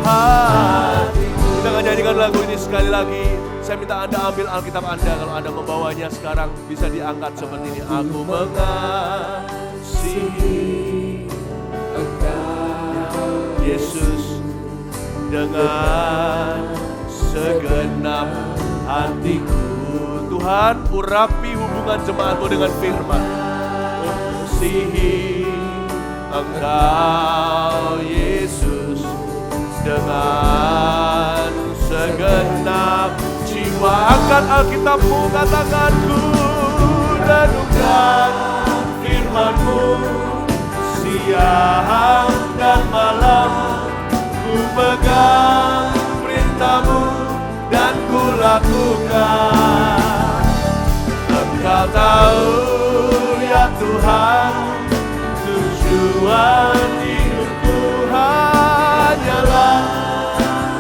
hatimu. Kita akan nyanyikan lagu ini sekali lagi. Saya minta Anda ambil Alkitab Anda. Kalau Anda membawanya sekarang bisa diangkat seperti ini. Aku mengasihi Engkau Yesus dengan segenap hatiku. Tuhan, urapi hubungan jemaat-Mu dengan firman. Mengasihi Engkau Yesus dengan segenap jiwa. Angkat Alkitab-Mu, katakan, ku renungkan firman-Mu siang dan malam, ku pegang perintah-Mu dan ku lakukan. Engkau tahu ya Tuhan, tujuan hidupku hanyalah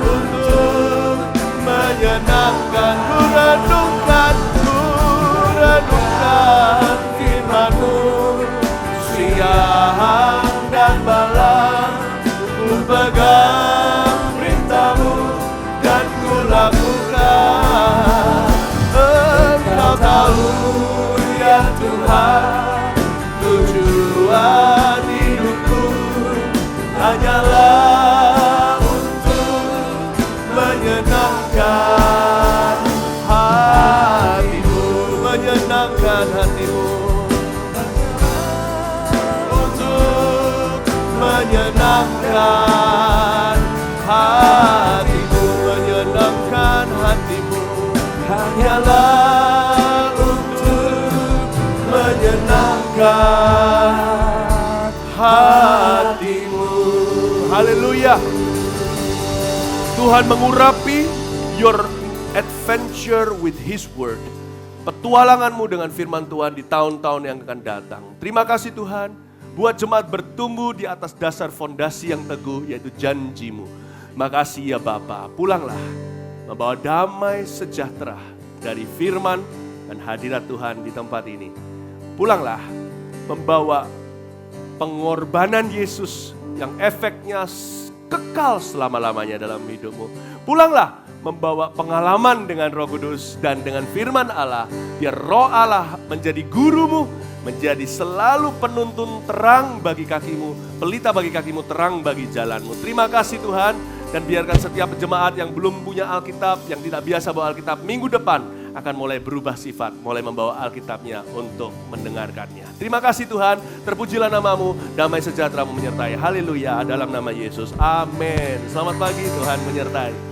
untuk menyenangkan. Ku renungkan firman-Mu siang dan malam, ku pegang perintah-Mu dan ku lakukan. Engkau tahu ya Tuhan, tujuan hidupku hanyalah untuk menyenangkan hatimu, menyenangkan hatimu, untuk menyenangkan hatimu, menyenangkan hatimu, hanyalah untuk menyenangkan hatimu. Haleluya. Tuhan mengurapi your adventure with His Word. Petualanganmu dengan firman Tuhan di tahun-tahun yang akan datang. Terima kasih Tuhan, buat jemaat bertumbuh di atas dasar fondasi yang teguh, yaitu janji-Mu. Makasih ya Bapa, pulanglah membawa damai sejahtera dari firman dan hadirat Tuhan di tempat ini. Pulanglah membawa pengorbanan Yesus yang efeknya kekal selama-lamanya dalam hidupmu. Pulanglah membawa pengalaman dengan Roh Kudus dan dengan firman Allah, biar Roh Allah menjadi gurumu, menjadi selalu penuntun terang bagi kakimu, pelita bagi kakimu, terang bagi jalanmu. Terima kasih Tuhan, dan biarkan setiap jemaat yang belum punya Alkitab, yang tidak biasa bawa Alkitab, minggu depan akan mulai berubah sifat, mulai membawa Alkitabnya untuk mendengarkannya. Terima kasih Tuhan, terpujilah namamu, damai sejahtera-Mu menyertai. Haleluya, dalam nama Yesus, amin. Selamat pagi, Tuhan menyertai.